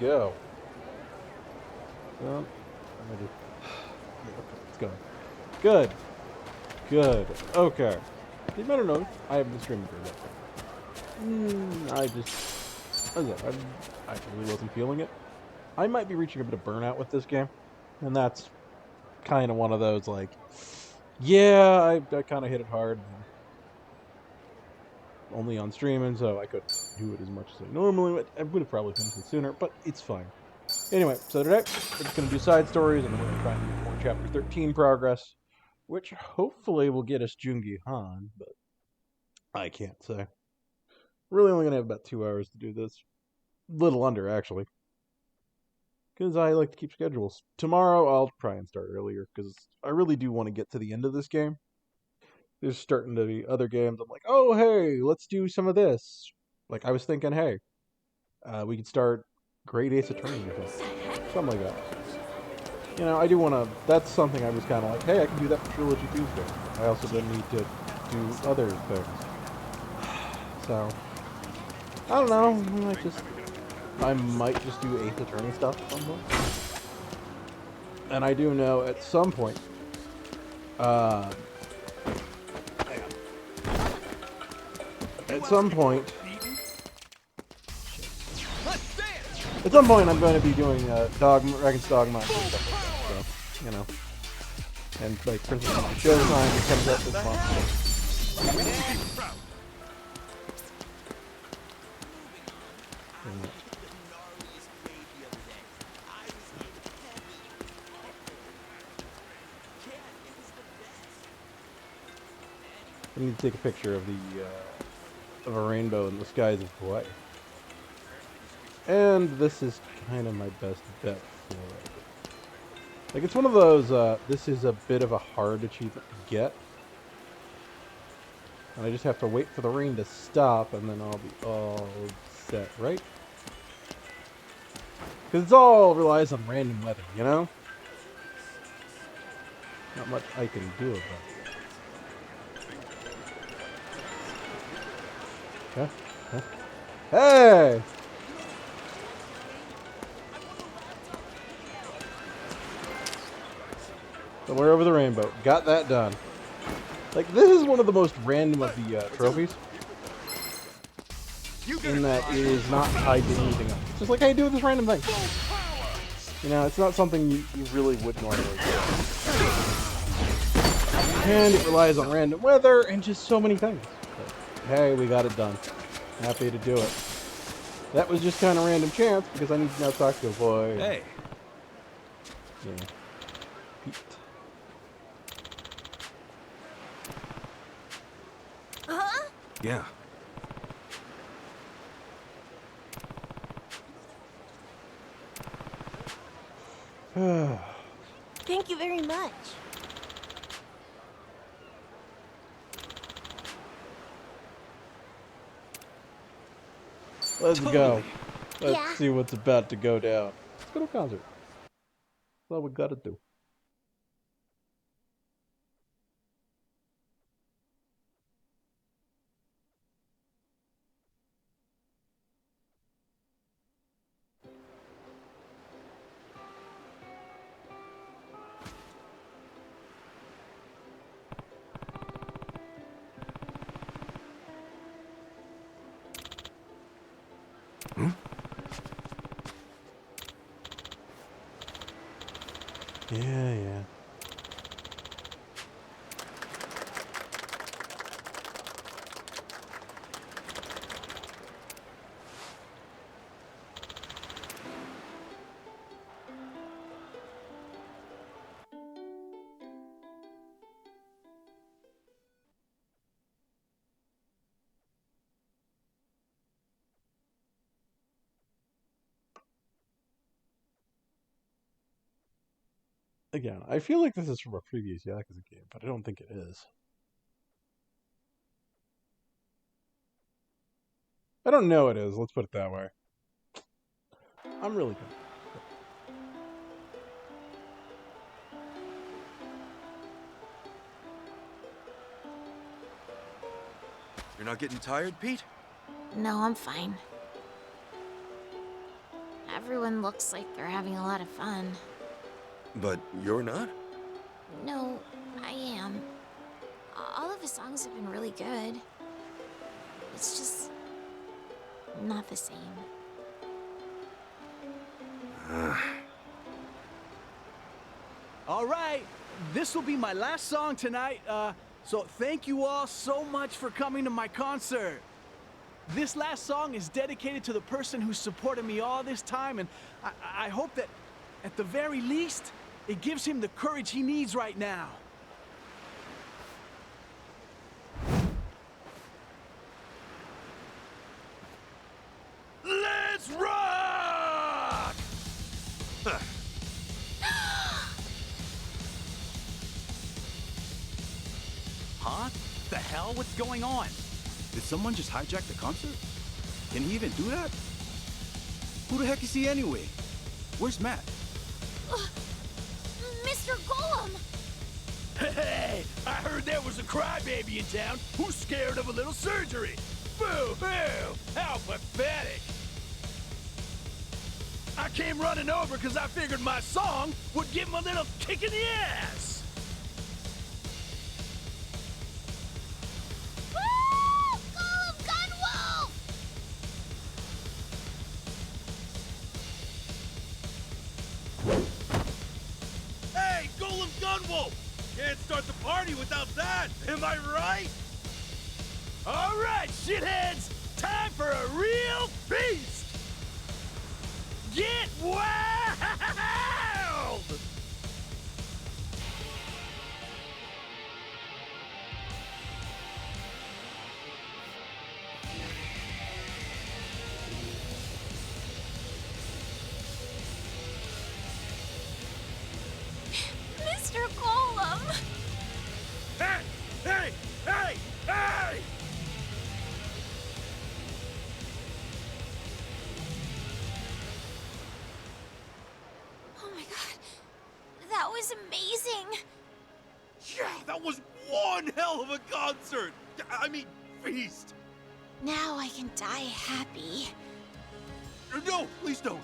go. Well, it's going. Good. Good. Okay. You better know I have been streaming for a bit. I really wasn't feeling it. I might be reaching a bit of burnout with this game, and that's kind of one of those like, yeah, I kind of hit it hard, and only on streaming, so I couldn't do it as much as I normally would. I would have probably finished it sooner, but it's fine. Anyway, so today we're just going to do side stories, and then we're going to try and do more Chapter 13 progress, which hopefully will get us Jungi Han, but I can't say. Really only going to have about 2 hours to do this. Little under, actually. Because I like to keep schedules. Tomorrow I'll try and start earlier, because I really do want to get to the end of this game. There's starting to be other games. I'm like, oh, hey, let's do some of this. Like, I was thinking, hey, we could start Great Ace Attorney or something like that. You know, I do want to, that's something I was kind of like, hey, I can do that for Trilogy Tuesday. I also don't need to do other things. So, I don't know, I might just do Ace Attorney stuff at some point. And I do know at some point, at some point, I'm going to be doing Dragon's Dogma and stuff like that. So, you know, and like Princess Showtime it comes up this month. I need to take a picture of of a rainbow in the skies of Hawaii. And this is kind of my best bet for it. Like, it's one of those, this is a bit of a hard achievement to get. And I just have to wait for the rain to stop, and then I'll be all set, right? Because it all relies on random weather, you know? Not much I can do about it. Huh? Huh? Hey! Somewhere over the rainbow. Got that done. Like, this is one of the most random of the trophies. In that it is not tied to anything else. It's just like, hey, do this random thing. You know, it's not something you really would normally do. And it relies on random weather and just so many things. But, hey, we got it done. Happy to do it. That was just kind of random chance because I need to now talk to a boy. Hey. Yeah. Pete. Huh? Yeah. Thank you very much. Let's go. Let's Yeah. see what's about to go down. Let's go to a concert. That's all we gotta do. Hmm? Yeah. Again, I feel like this is from a previous Yakuza game, but I don't think it is. I don't know it is, let's put it that way. I'm really good. You're not getting tired, Pete? No, I'm fine. Everyone looks like they're having a lot of fun. But you're not? No, I am. All of the songs have been really good. It's just not the same. All right, this will be my last song tonight. So thank you all so much for coming to my concert. This last song is dedicated to the person who supported me all this time, and I hope that, at the very least, it gives him the courage he needs right now. Let's rock! Huh? The hell? What's going on? Did someone just hijack the concert? Can he even do that? Who the heck is he anyway? Where's Matt? Mr. Golem! Hey, I heard there was a crybaby in town who's scared of a little surgery. Boo hoo! How pathetic! I came running over because I figured my song would give him a little kick in the ass. Woo! Golem Gunwolf! Hey, Golem Gunwolf! Can't start the party without that, am I right? All right, shitheads! Time for a real feast! Get wild! Mr. Golem! Hey! Hey! Hey! Hey! Oh my god. That was amazing! Yeah, that was one hell of a concert! I mean, feast! Now I can die happy. No, please don't.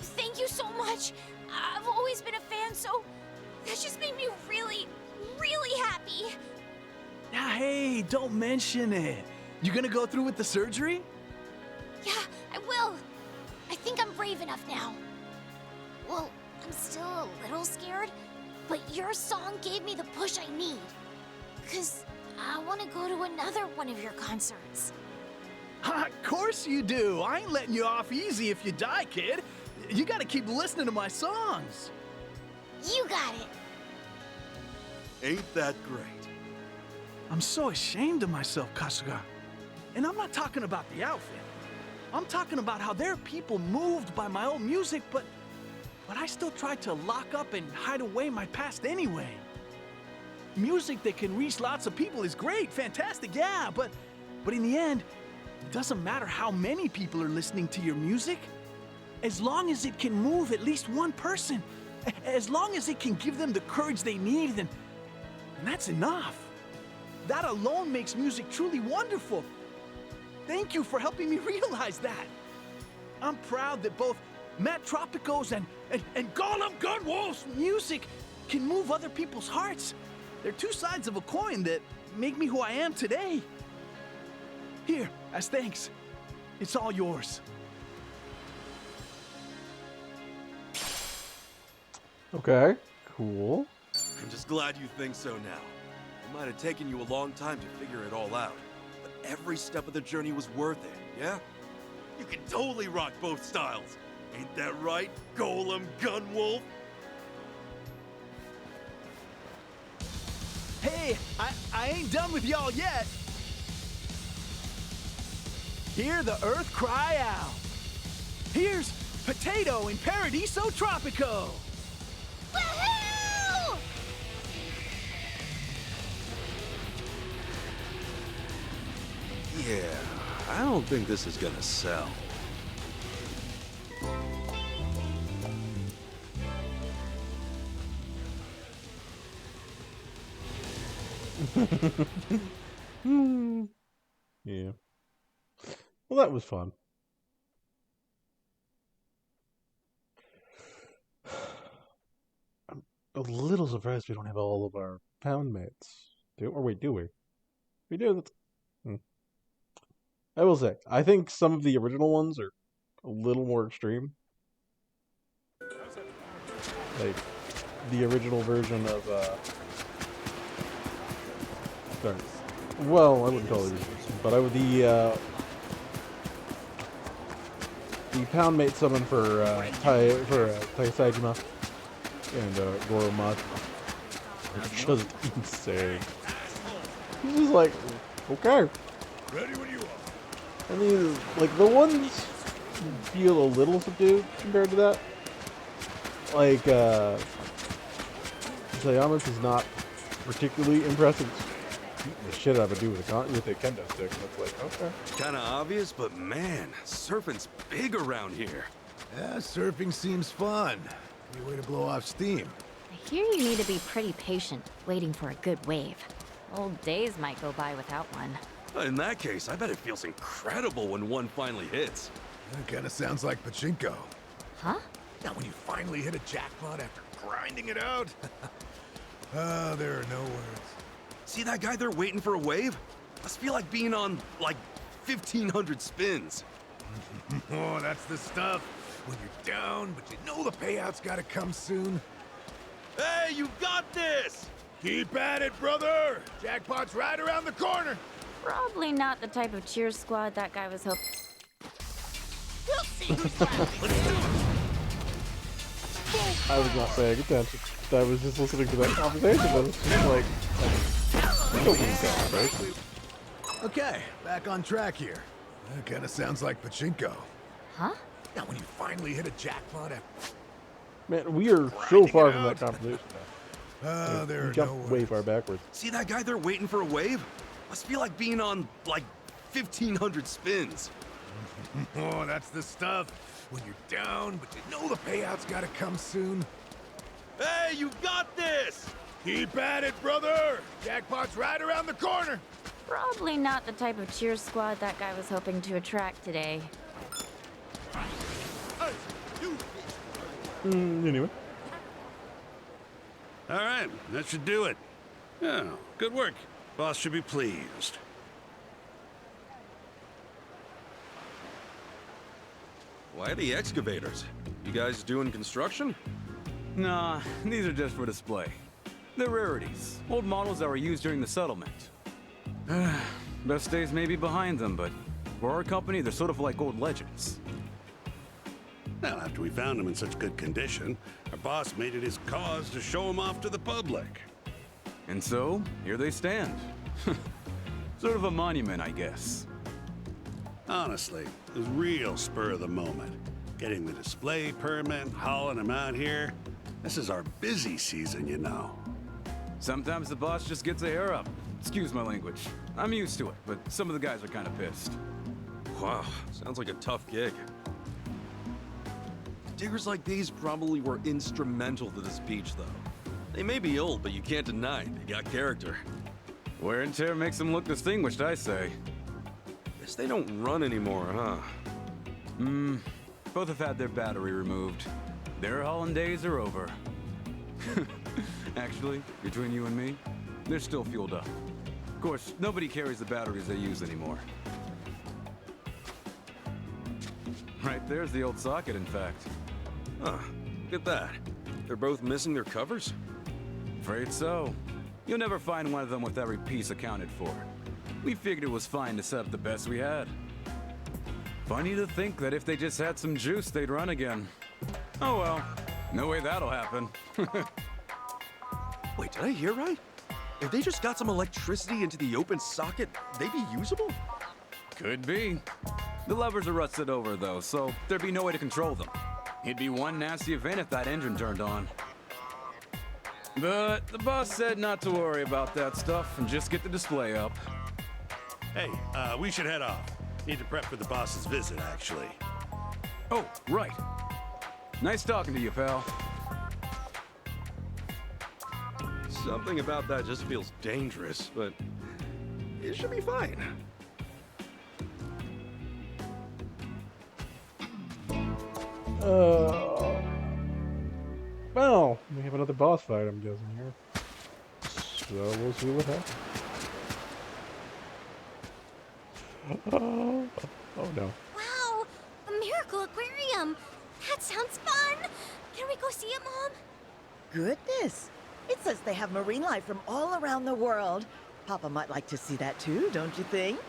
Thank you so much. I've always been a fan, so that just made me really, really happy. Now, hey, don't mention it. You gonna go through with the surgery? Yeah, I will. I think I'm brave enough now. Well, I'm still a little scared, but your song gave me the push I need. 'Cause I want to go to another one of your concerts. Of course you do. I ain't letting you off easy if you die, kid. You gotta keep listening to my songs. You got it. Ain't that great? I'm so ashamed of myself, Kasuga. And I'm not talking about the outfit. I'm talking about how there are people moved by my old music, but I still try to lock up and hide away my past anyway. Music that can reach lots of people is great, fantastic, yeah, but in the end, it doesn't matter how many people are listening to your music. As long as it can move at least one person, as long as it can give them the courage they need, then that's enough. That alone makes music truly wonderful. Thank you for helping me realize that. I'm proud that both Matt Tropico's and Golem Gunwolf's music can move other people's hearts. They're two sides of a coin that make me who I am today. Here, as thanks, it's all yours. Okay, cool. I'm just glad you think so now. It might have taken you a long time to figure it all out, but every step of the journey was worth it, yeah? You can totally rock both styles. Ain't that right, Golem Gunwolf? Hey, I ain't done with y'all yet. Hear the earth cry out. Here's Potato in Paradiso Tropico. Woohoo! Yeah, I don't think this is gonna sell. Hmm. Yeah. Well, that was fun. I'm a little surprised we don't have all of our pound mates. Or wait, do we? We do. Hmm. I will say, I think some of the original ones are a little more extreme. Like the original version of sorry. Well, I wouldn't call it original, but I would the pound mate summon for Tai Saijima and Goro Majima are just insane. He's just like, okay. Ready when you are. I mean, like the ones feel a little subdued compared to that. Like Sayamas is not particularly impressive. Beating the shit out of a dude with a kendo stick, and it's like, okay. Kinda obvious, but man, surfing's big around here. Yeah, surfing seems fun. Good way to blow off steam. I hear you need to be pretty patient, waiting for a good wave. Old days might go by without one. In that case, I bet it feels incredible when one finally hits. That kind of sounds like pachinko. Huh? Now, when you finally hit a jackpot after grinding it out. Ah, there are no words. See that guy there waiting for a wave? Must feel like being on, like, 1,500 spins. Oh, that's the stuff. When you're down, but you know the payout's gotta come soon. Hey, you got this! Keep at it, brother! Jackpot's right around the corner! Probably not the type of cheer squad that guy was hoping. We'll see who's laughing. I was not paying attention. I was just listening to that conversation, but it's just like, right? Okay, back on track here. That kind of sounds like pachinko. Huh? Now, when you finally hit a jackpot after... Man, we are so far from that conversation now. Ah, there We are jumped no way words. far backwards. See that guy there waiting for a wave? Must feel like being on, like, 1,500 spins. Oh, that's the stuff. When you're down, but you know the payout's gotta come soon. Hey, you got this! Keep at it, brother! Jackpot's right around the corner! Probably not the type of cheer squad that guy was hoping to attract today. Anyway. All right, that should do it. Yeah, good work. Boss should be pleased. Why the excavators? You guys doing construction? Nah, these are just for display. They're rarities, old models that were used during the settlement. Best days may be behind them, but for our company, they're sort of like old legends. Well, after we found them in such good condition, our boss made it his cause to show them off to the public. And so, here they stand. Sort of a monument, I guess. Honestly, it was real spur of the moment. Getting the display permit, hauling them out here. This is our busy season, you know. Sometimes the boss just gets a hair up. Excuse my language. I'm used to it, but some of the guys are kind of pissed. Wow, sounds like a tough gig. Diggers like these probably were instrumental to this beach, though. They may be old, but you can't deny they got character. Wear and tear makes them look distinguished, I say. Guess they don't run anymore, huh? Both have had their battery removed. Their hauling days are over. Actually, between you and me, they're still fueled up. Of course, nobody carries the batteries they use anymore. Right there's the old socket, in fact. Huh, look at that. They're both missing their covers? Afraid so. You'll never find one of them with every piece accounted for. We figured it was fine to set up the best we had. Funny to think that if they just had some juice, they'd run again. Oh well, no way that'll happen. Wait, did I hear right? If they just got some electricity into the open socket, they'd be usable? Could be. The levers are rusted over though, so there'd be no way to control them. It'd be one nasty event if that engine turned on. But the boss said not to worry about that stuff and just get the display up. Hey, we should head off. Need to prep for the boss's visit, actually. Oh, right. Nice talking to you, pal. Something about that just feels dangerous, but it should be fine. Well, we have another boss fight, I'm guessing here. So we'll see what happens. Oh, oh no. Wow, a miracle aquarium. That sounds fun. Can we go see it, Mom? Goodness. It says they have marine life from all around the world. Papa might like to see that too, don't you think?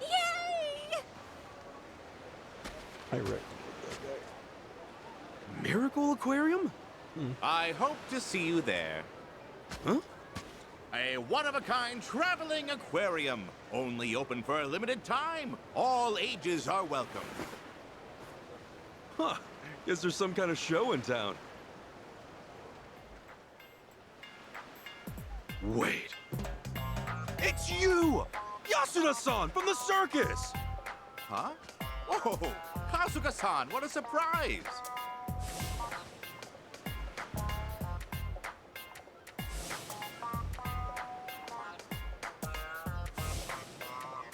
Yay! I reckon. Miracle Aquarium? I hope to see you there. Huh? A one-of-a-kind traveling aquarium. Only open for a limited time. All ages are welcome. Huh. Guess there's some kind of show in town. Wait. It's you! Yasuna-san from the circus! Huh? Oh, Kasuga-san, what a surprise!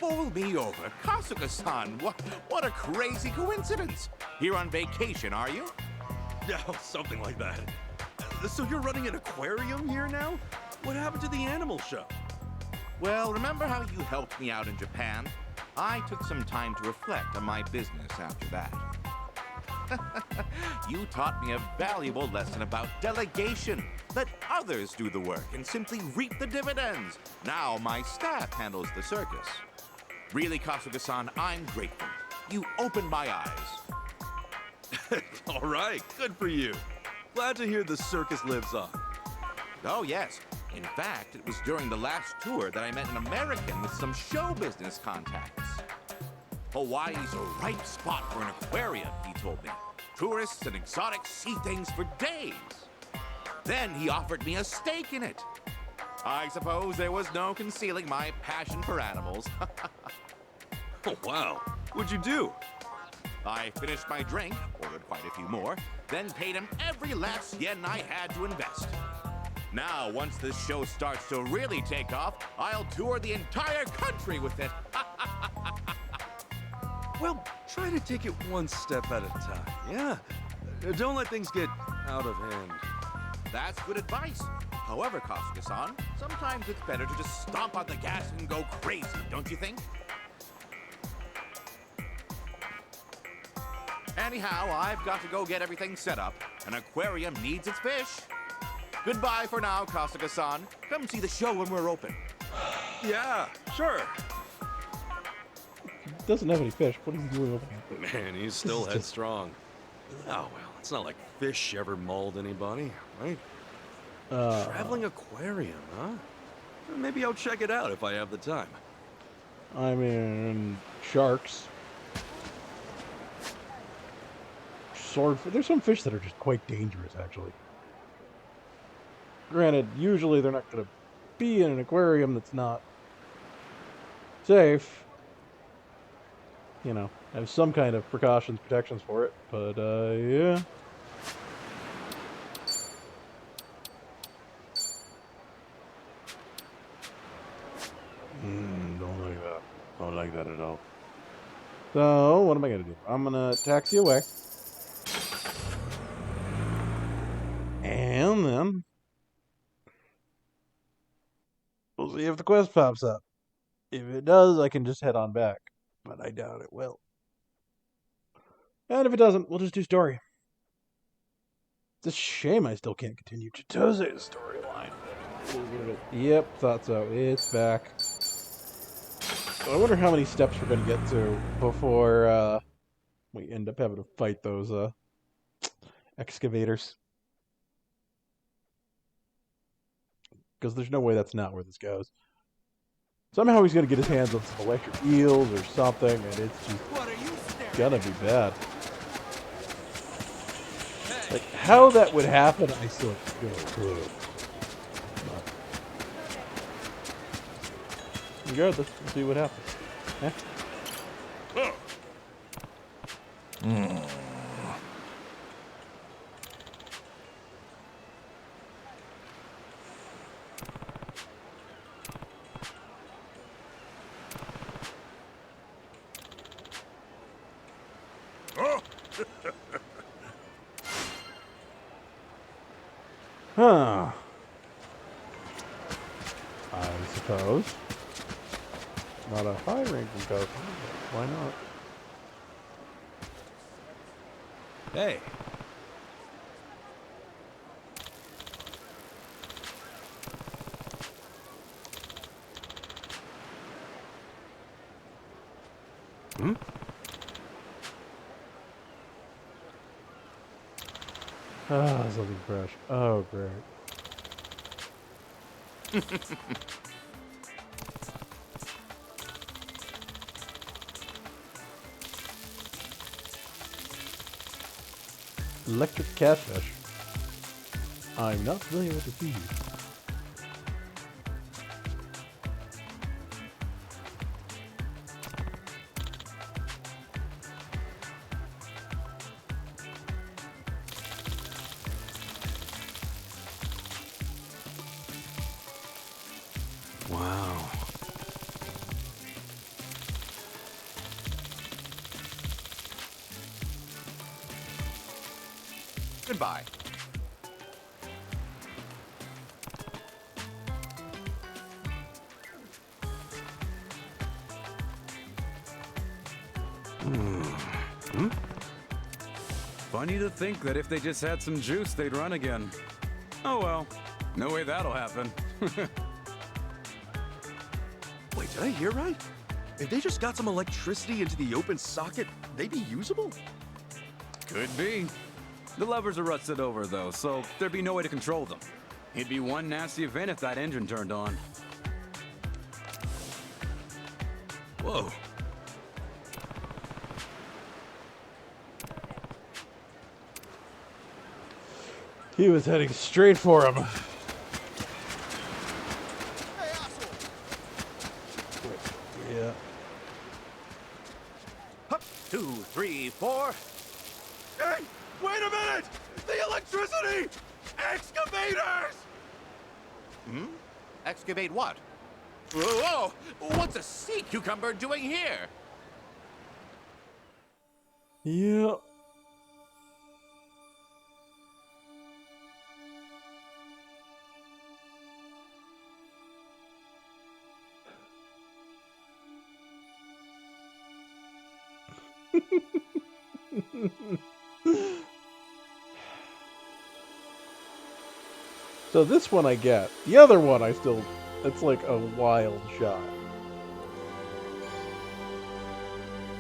Bowl me over. Kasuga-san, what a crazy coincidence. Here on vacation, are you? Yeah, something like that. So you're running an aquarium here now? What happened to the animal show? Well, remember how you helped me out in Japan? I took some time to reflect on my business after that. You taught me a valuable lesson about delegation. Let others do the work and simply reap the dividends. Now my staff handles the circus. Really, Kasuga-san, I'm grateful. You opened my eyes. All right, good for you. Glad to hear the circus lives on. Oh, yes. In fact, it was during the last tour that I met an American with some show business contacts. Hawaii's a ripe spot for an aquarium, he told me. Tourists and exotic sea things for days. Then he offered me a stake in it. I suppose there was no concealing my passion for animals. Oh, wow. What'd you do? I finished my drink, ordered quite a few more, then paid him every last yen I had to invest. Now, once this show starts to really take off, I'll tour the entire country with it. Well, try to take it one step at a time, yeah? Don't let things get out of hand. That's good advice. However, Kasuga-san, sometimes it's better to just stomp on the gas and go crazy, don't you think? Anyhow, I've got to go get everything set up. An aquarium needs its fish. Goodbye for now, Kasuga-san. Come see the show when we're open. Yeah, sure. He doesn't have any fish. What is he doing over here? Man, he's still headstrong. Oh, well, it's not like fish ever mauled anybody, right? Traveling aquarium, huh? Maybe I'll check it out if I have the time. I mean, sharks. Swordfish. There's some fish that are just quite dangerous, actually. Granted, usually they're not going to be in an aquarium that's not safe. You know, have some kind of precautions, protections for it. But, yeah. Don't like that. Don't like that at all. So, what am I going to do? I'm going to taxi away. And then we'll see if the quest pops up. If it does, I can just head on back. But I doubt it will. And if it doesn't, we'll just do story. It's a shame I still can't continue Chitose's storyline. Yep, thought so. It's back. I wonder how many steps we're going to get to before we end up having to fight those excavators. Because there's no way that's not where this goes. Somehow he's going to get his hands on some electric eels or something, and it's just gonna be bad. Like, how that would happen, I still have no clue. But regardless, we'll see what happens. Huh. I suppose. Not a high-ranking customer, but why not? Hey. Hmm? Ah, something fresh. Oh, great. Electric catfish. I'm not familiar with the species. Wow. Goodbye. Funny to think that if they just had some juice, they'd run again. Oh well. No way that'll happen. Wait, did I hear right? If they just got some electricity into the open socket, they'd be usable? Could be. The levers are rusted over, though, so there'd be no way to control them. It'd be one nasty event if that engine turned on. Whoa. He was heading straight for him. Yeah. Hup, 2, 3, 4. Hey, wait a minute! The electricity! Excavators! Hmm? Excavate what? Whoa! What's a sea cucumber doing here? Yeah. So this one I get. The other one I still... It's like a wild shot.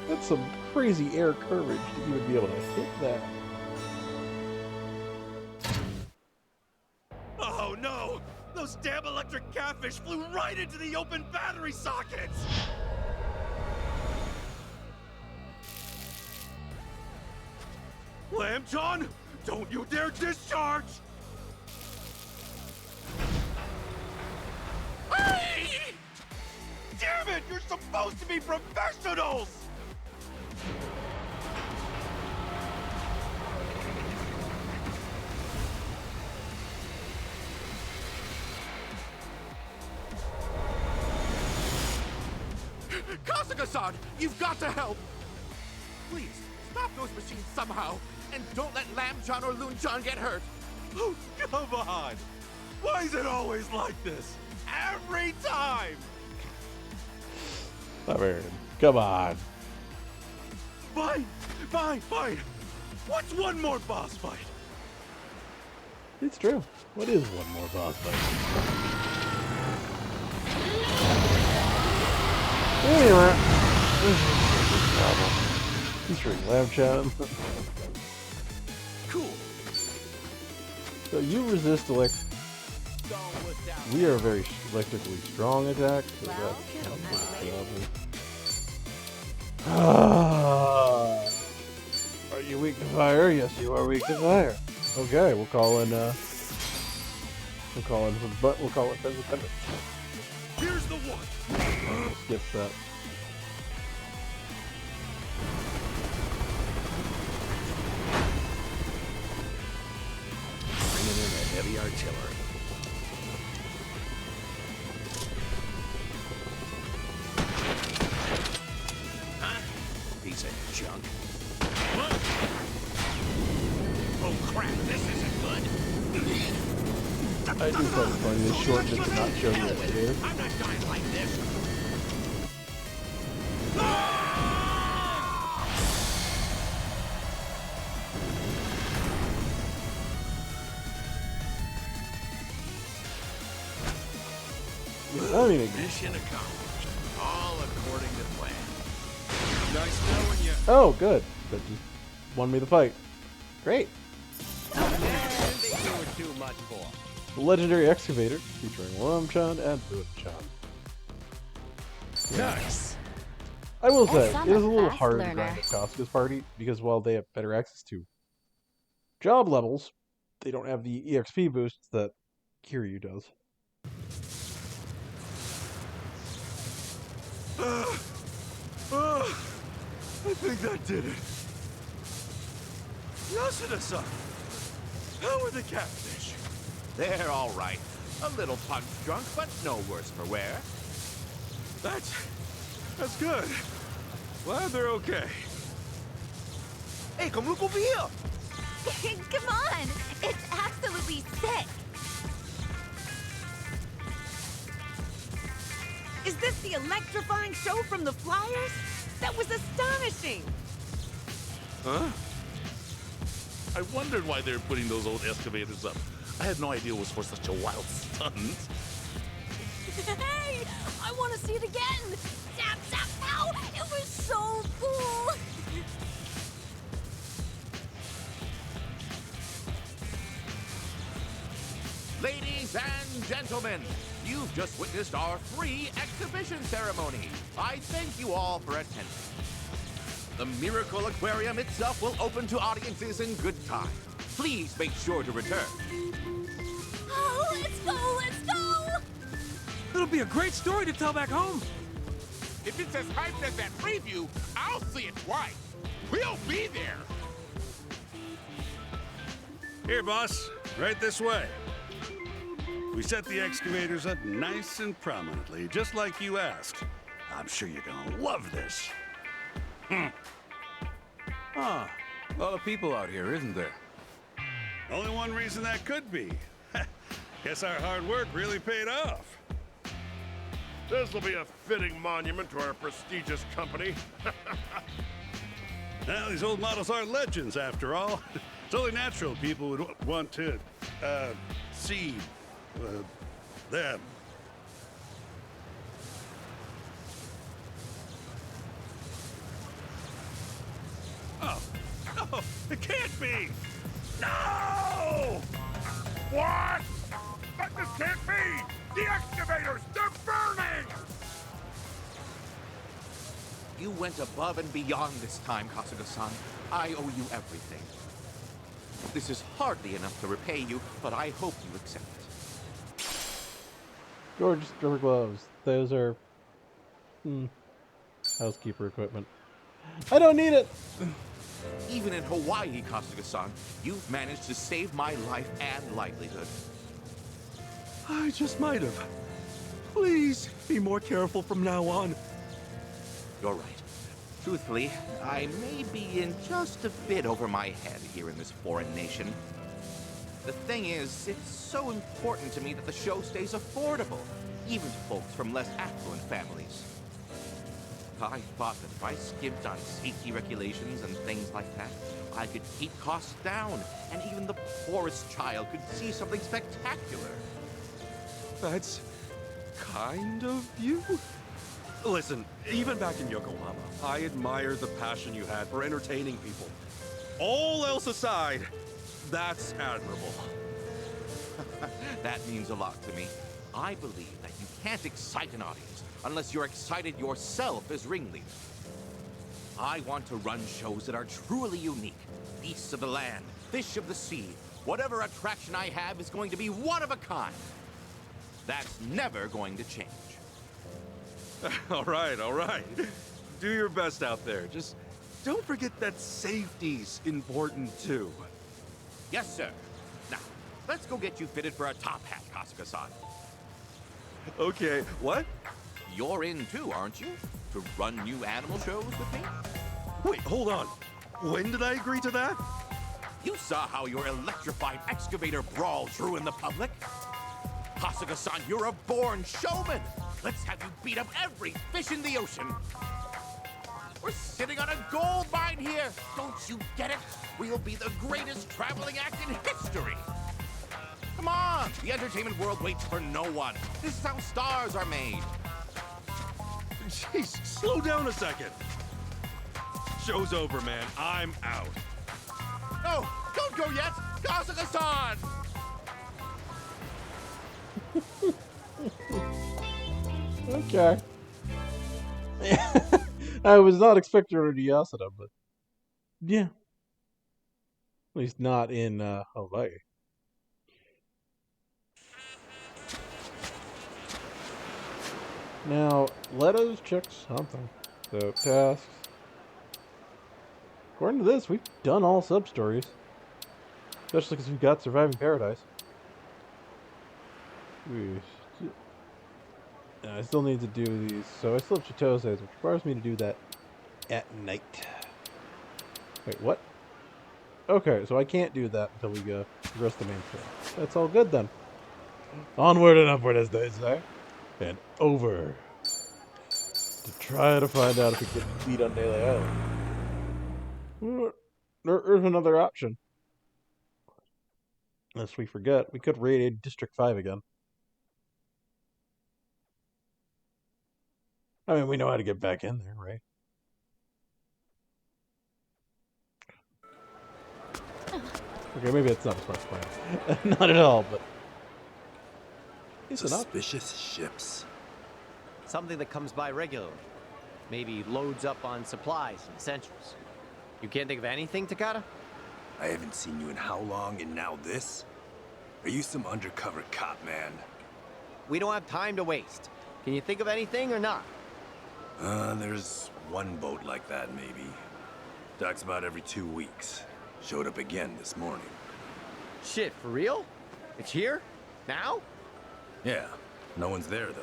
That's some crazy air courage to even be able to hit that. Oh no! Those damn electric catfish flew right into the open battery sockets! Lambjon, don't you dare discharge! Damn it! You're supposed to be professionals! Kasuga-san, you've got to help! Please, stop those machines somehow, and don't let Lambjon or Loon-chan get hurt! Oh, come on! Why is it always like this? Every time! I mean, come on. Fine, fine, fine. What's one more boss fight? It's true. What is one more boss fight? Anyway, this is a problem. Featuring Lambjon. Cool. So you resist We are a very electrically strong attack, so Well, that's I'm ready. Are you weak to fire? Yes, you are weak to fire. Okay, we'll call in for the butt. We'll call it Independence. Here's the one. Skip that. Bringing in the heavy artillery. Huh? Piece of junk. Oh crap, this isn't good. I do find it funny they shortened it to not show the excavator. I'm not dying like this. I mean, Mission accomplished. All according to plan. Nice knowing you. oh, good. That just won me the fight. Great. Too much for. The legendary excavator featuring Wormchan and Boomchan. Nice. I will As say, I'm it is a a little fast harder to learner. grind at Kasuga's party because while they have better access to job levels, they don't have the EXP boosts that Kiryu does. I think that did it. Yasuda-san, how are the catfish? They're all right. A little punch drunk, but no worse for wear. That's good. Glad they're okay. Hey, come look over here. Come on! It's absolutely sick! Is this the electrifying show from the flyers? That was astonishing! Huh? I wondered why they were putting those old excavators up. I had no idea it was for such a wild stunt. Hey! I want to see it again! Zap, zap, pow! It was so cool! Ladies and gentlemen, you've just witnessed our free exhibition ceremony. I thank you all for attending. The Miracle Aquarium itself will open to audiences in good time. Please make sure to return. Oh, let's go! Let's go! It'll be a great story to tell back home. If it's as hyped as that preview, I'll see it twice. We'll be there. Here, boss. Right this way. We set the excavators up nice and prominently, just like you asked. I'm sure you're gonna love this. Ah, a lot of people out here, isn't there? Only one reason that could be. Guess our hard work really paid off. This will be a fitting monument to our prestigious company. Now, these old models are legends, after all. It's only natural people would want to, see, them. Oh, no, it can't be! No! What? But this can't be! The excavators, they're burning! You went above and beyond this time, Kasuga-san. I owe you everything. This is hardly enough to repay you, but I hope you accept it. Gorgeous rubber gloves. Those are housekeeper equipment. I don't need it! Even in Hawaii, Kasuga-san, you've managed to save my life and livelihood. I just might have. Please be more careful from now on. You're right. Truthfully, I may be in just a bit over my head here in this foreign nation. The thing is, it's so important to me that the show stays affordable, even to folks from less affluent families. I thought that if I skimped on safety regulations and things like that, I could keep costs down, and even the poorest child could see something spectacular. That's kind of you? Listen, even back in Yokohama, I admire the passion you had for entertaining people. All else aside, that's admirable. That means a lot to me. I believe that you can't excite an audience unless you're excited yourself as ringleader. I want to run shows that are truly unique. Beasts of the land, fish of the sea. Whatever attraction I have is going to be one of a kind. That's never going to change. All right, all right. Do your best out there. Just don't forget that safety's important too. Yes, sir. Now, let's go get you fitted for a top hat, Kasuga-san. Okay, what? You're in too, aren't you? To run new animal shows with me? Wait, hold on. When did I agree to that? You saw how your electrified excavator brawl drew in the public. Kasuga-san, you're a born showman. Let's have you beat up every fish in the ocean. We're sitting on a gold mine here. Don't you get it? We'll be the greatest traveling act in history. Come on, the entertainment world waits for no one. This is how stars are made. Jeez, slow down a second. Show's over, man. I'm out. No, don't go yet. Kasuga-san! Okay. I was not expecting her to Yasuda, but yeah. At least not in Hawaii. Now, let us check something. So, tasks. According to this, we've done all sub-stories. Especially because we've got Surviving Paradise. I still need to do these, so I still have Chitose, which requires me to do that at night. Wait, what? Okay, so I can't do that until we go progress the main story. That's all good then. Onward and upward, as they say. And over. To try to find out if we can beat on Nele Island. There's another option. Lest we forget, we could raid District 5 again. I mean, we know how to get back in there, right? Okay, maybe it's not a smart plan. Not at all, but... Suspicious ships. Something that comes by regularly. Maybe loads up on supplies and essentials. You can't think of anything, Takata? I haven't seen you in how long, and now this? Are you some undercover cop, man? We don't have time to waste. Can you think of anything or not? There's one boat like that, maybe. Docks about every 2 weeks. Showed up again this morning. Shit, for real? It's here? Now? Yeah, no one's there, though.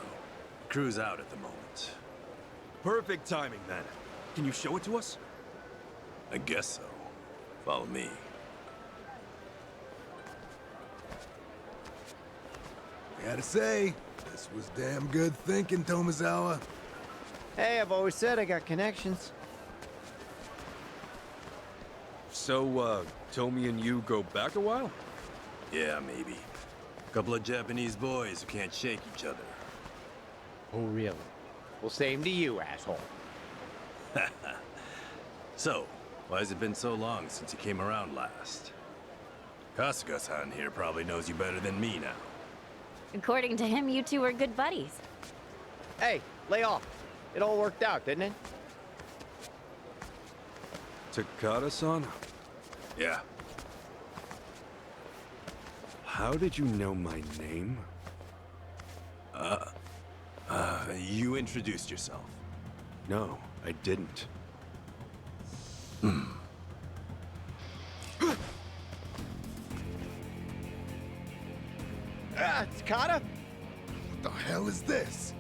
Crew's out at the moment. Perfect timing, then. Can you show it to us? I guess so. Follow me. I gotta say, this was damn good thinking, Tomizawa. Hey, I've always said I got connections. So, Tomi and you go back a while? Yeah, maybe. Couple of Japanese boys who can't shake each other. Oh, really? Well, same to you, asshole. So, why has it been so long since you came around last? Kasuga-san here probably knows you better than me now. According to him, you two are good buddies. Hey, lay off. It all worked out, didn't it? Takata-san? Yeah. How did you know my name? You introduced yourself. No, I didn't. Takata? What the hell is this?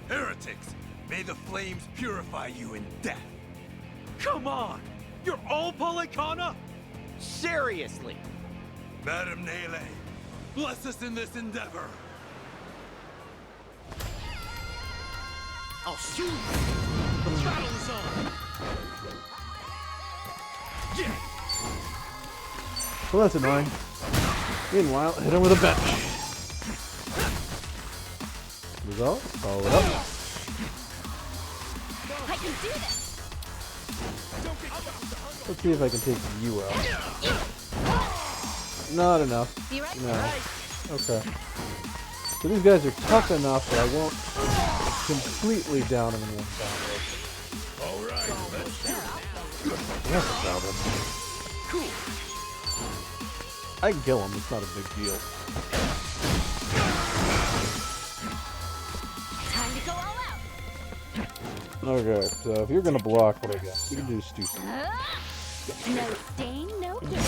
Heretics! May the flames purify you in death! Come on! You're all Polikana? Seriously? Madam Nele, bless us in this endeavor! I'll shoot you! The battle is on! Yeah! Well, that's annoying. Meanwhile, hit him with a bench. Result? Follow it up. I can do this! Let's see if I can take you out. Not enough. Be right No. back. Okay. So these guys are tough enough that I won't completely down them in one combo. Alright, let's do it. That's a problem. Cool. I can kill him, it's not a big deal. Time to go all out! Okay, so if you're gonna block, what do I got? You can do stupid. No stain, no gain.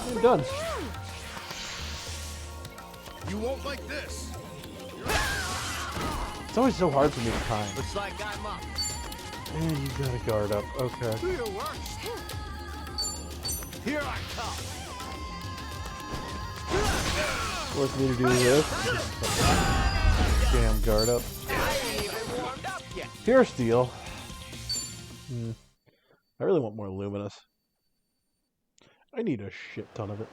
I'm done. You won't like this. It's always so hard for me to time. Looks like I'm up. And you got a guard up. Okay. Do your worst. Here I come. Force me to do this. Damn guard up. Pure steel. I really want more luminous. I need a shit ton of it.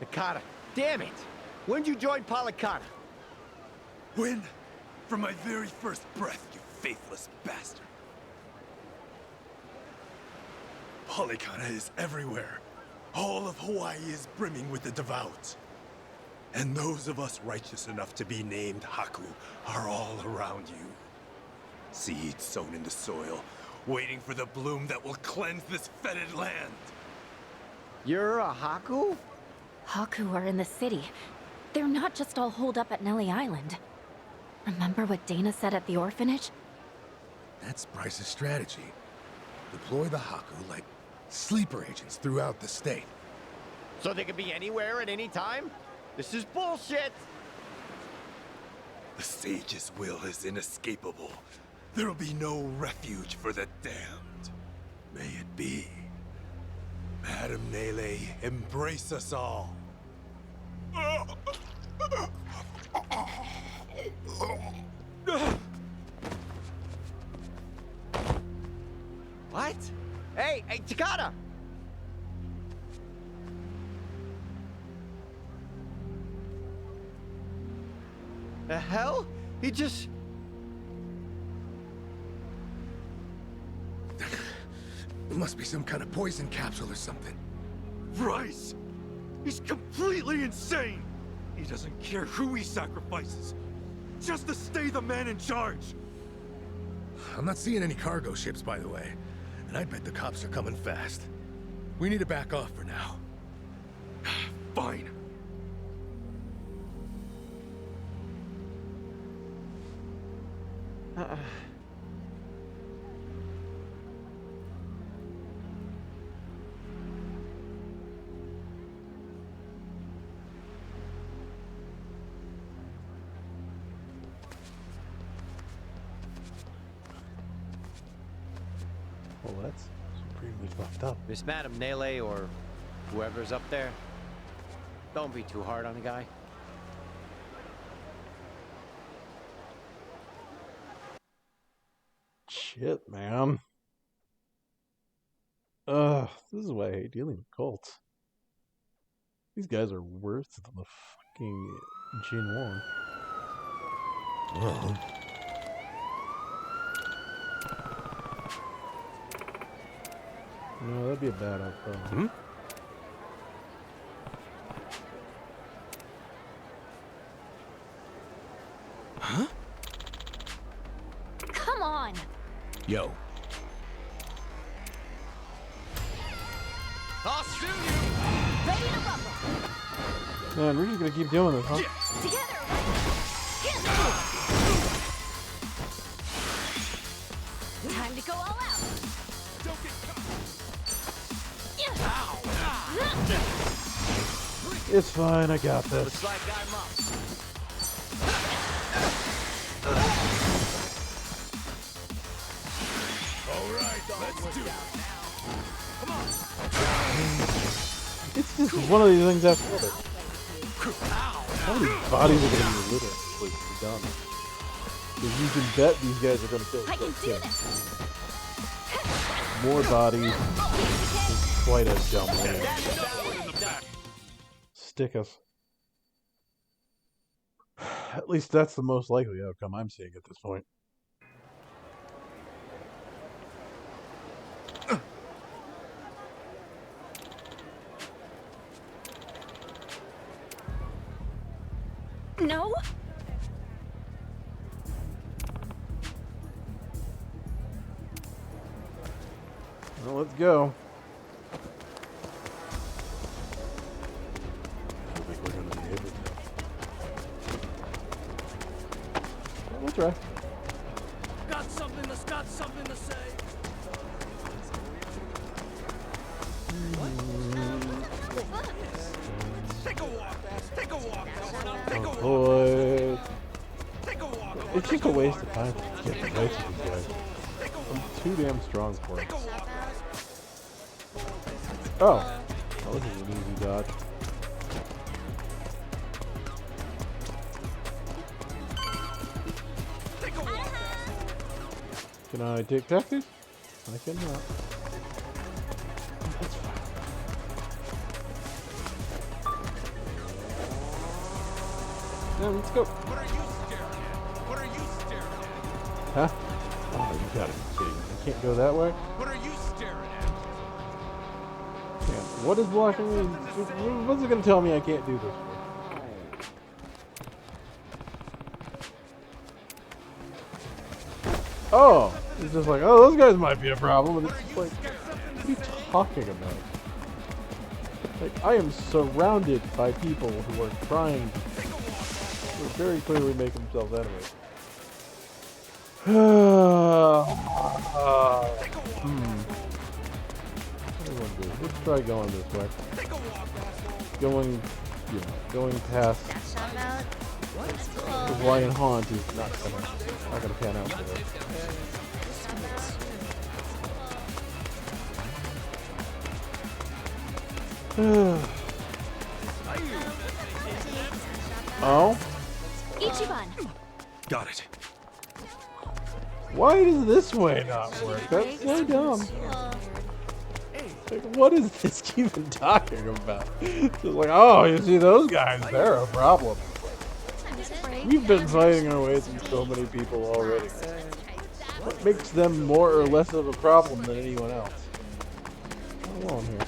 Nakata, damn it! When'd you join Polycana? When? From my very first breath, you faithless bastard. Polycana is everywhere. All of Hawaii is brimming with the devout. And those of us righteous enough to be named Haku are all around you. Seeds sown in the soil, waiting for the bloom that will cleanse this fetid land. You're a Haku? Haku are in the city. They're not just all holed up at Nele Island. Remember what Dana said at the orphanage? That's Bryce's strategy. Deploy the Haku like sleeper agents throughout the state. So they can be anywhere at any time? This is bullshit! The sage's will is inescapable. There'll be no refuge for the damned. May it be. Madam Nele, embrace us all. What? Hey, Takata! The hell? He just... It must be some kind of poison capsule or something. Bryce! He's completely insane! He doesn't care who he sacrifices, just to stay the man in charge! I'm not seeing any cargo ships, by the way. And I bet the cops are coming fast. We need to back off for now. Fine. Well, that's supremely fucked up. Miss Madam Nele or whoever's up there, don't be too hard on the guy. Shit, man. This is why I hate dealing with cults. These guys are worse than the fucking Jinwon. Well, no, that'd be a bad outcome. Huh? Come on! Yo. I'll sue you! Ready to rumble! Man, we're just gonna keep doing this, huh? Together! Time to go all out! Don't get caught! It's fine, I got this. Looks like I'm up. All right, let's do it. It's just one of these things after the other. How many bodies are gonna be literally done? Because you can bet these guys are gonna kill I can do us. this! More bodies. It's quite a dumb way. Stick us. At least that's the most likely outcome I'm seeing at this point. No? Well, let's go. I don't think we're gonna be able to. Well, we'll try. Got something to say. Take a walk. Take a walk. Oh boy. Take a walk. It's just a waste of time to get the fights with these guys. I'm too damn strong for it. Oh. Oh, this is an easy dodge. Can I take tactics? I cannot. That's fine. Yeah, let's go. What are you staring at? What are you staring at? Huh? Oh, you gotta be kidding me. I can't go that way? What are you staring at? Man, what is blocking me? What's it gonna tell me I can't do this for? Oh! It's just like, oh, those guys might be a problem. And it's just like, what are you talking about? Like, I am surrounded by people who are trying to very clearly make themselves enemies. What do I want to do? Let's try going this way. Going past the Lion Haunt is not gonna pan out for this. Oh? Ichiban! Got it. Why does this way not work? That's so dumb. Like, what is this even talking about? Just like, oh, you see those guys? They're a problem. We've been fighting our way through so many people already. What makes them more or less of a problem than anyone else? I'm alone here.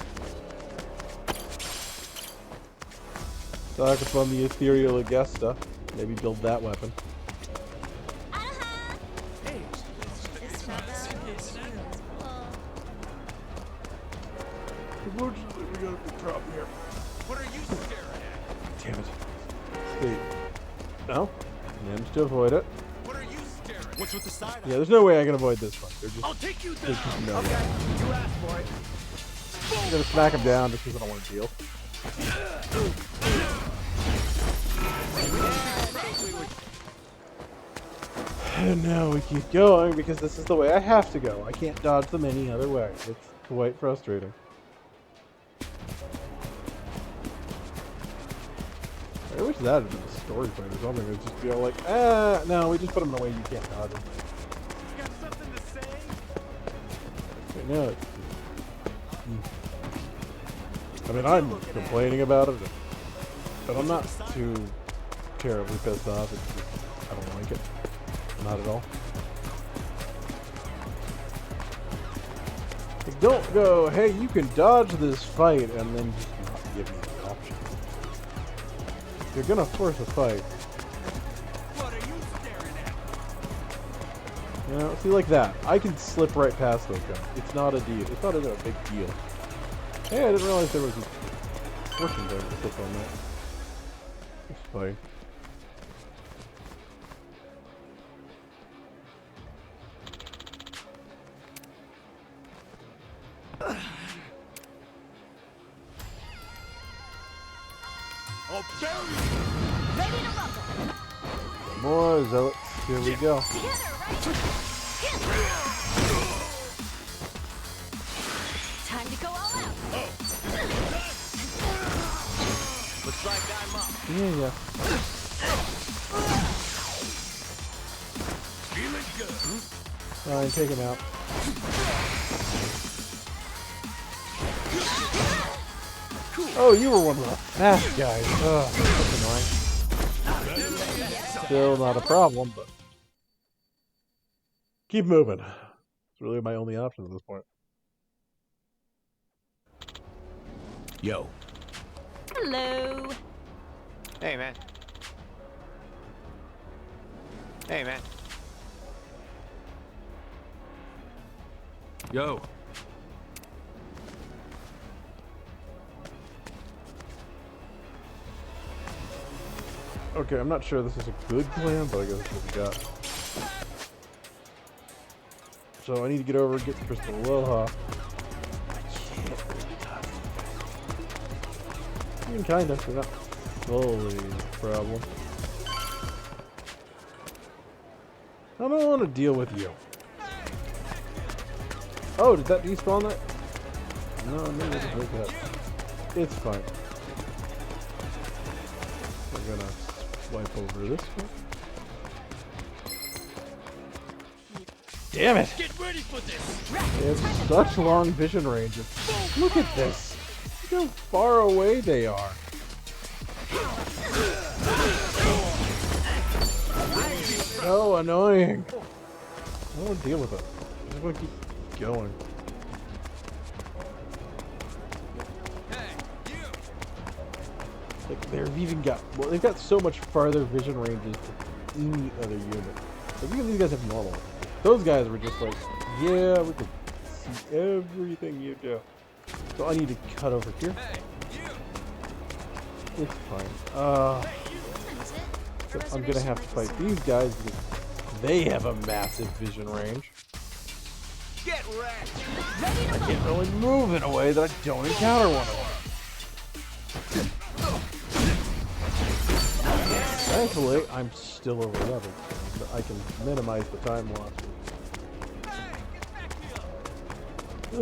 Talk upon the ethereal Augusta. Maybe build that weapon. Unfortunately, we got a big problem here. What are you staring at? Damn it. Wait. No? Managed to avoid it. What are you staring at? What's with the side? Yeah, there's no way I can avoid this one. I'll take you down. There's just no way. You asked for it. I'm gonna smack him down just because I don't want to deal. And now we keep going because this is the way I have to go. I can't dodge them any other way. It's quite frustrating. I wish that had been a story point or something. It'd just be all like, no, we just put them in a way you can't dodge them. You got something to say? Right now, it's I mean, I'm complaining about it, but I'm not too terribly pissed off. It's just, I don't like it. Not at all. Like, don't go, hey, you can dodge this fight, and then just not give me the option. If you're gonna force a fight. What are you staring at? You know, see, like that. I can slip right past those guys. It's not a deal. It's not even a big deal. Hey, I didn't realize there was a fortune there to slip on that. It's fine. I'll bury you. Ready to rumble. More zealots. Here we go. Together, right? Time to go all out. Looks like I'm up. Yeah. Feeling good. Fine, take him out. Oh, you were one of the fast guys. Ugh, that's annoying. Still not a problem, but keep moving. It's really my only option at this point. Yo. Hello. Hey, man. Hey, man. Yo. Okay, I'm not sure this is a good plan, but I guess that's what we got. So I need to get over and get Crystal Aloha. I can't really touch. I mean, kinda. They're not fully a problem. I don't want to deal with you. Oh, did that despawn that? No, maybe just wake it up. It's fine. We're gonna swipe over this one. Damn it! Get ready for this! They have such long vision ranges. Look at this! Look how far away they are. So annoying. I don't want to deal with it. I just want to keep going. Like they've even got, well, they've got so much farther vision ranges than any other unit. Like even these guys have normal. Those guys were just like, yeah, we can see everything you do. So I need to cut over here. It's fine. So I'm gonna have to fight these guys because they have a massive vision range. Get wrecked! I can't really move in a way that I don't encounter one of them. Thankfully, I'm still over leveled, so I can minimize the time loss. We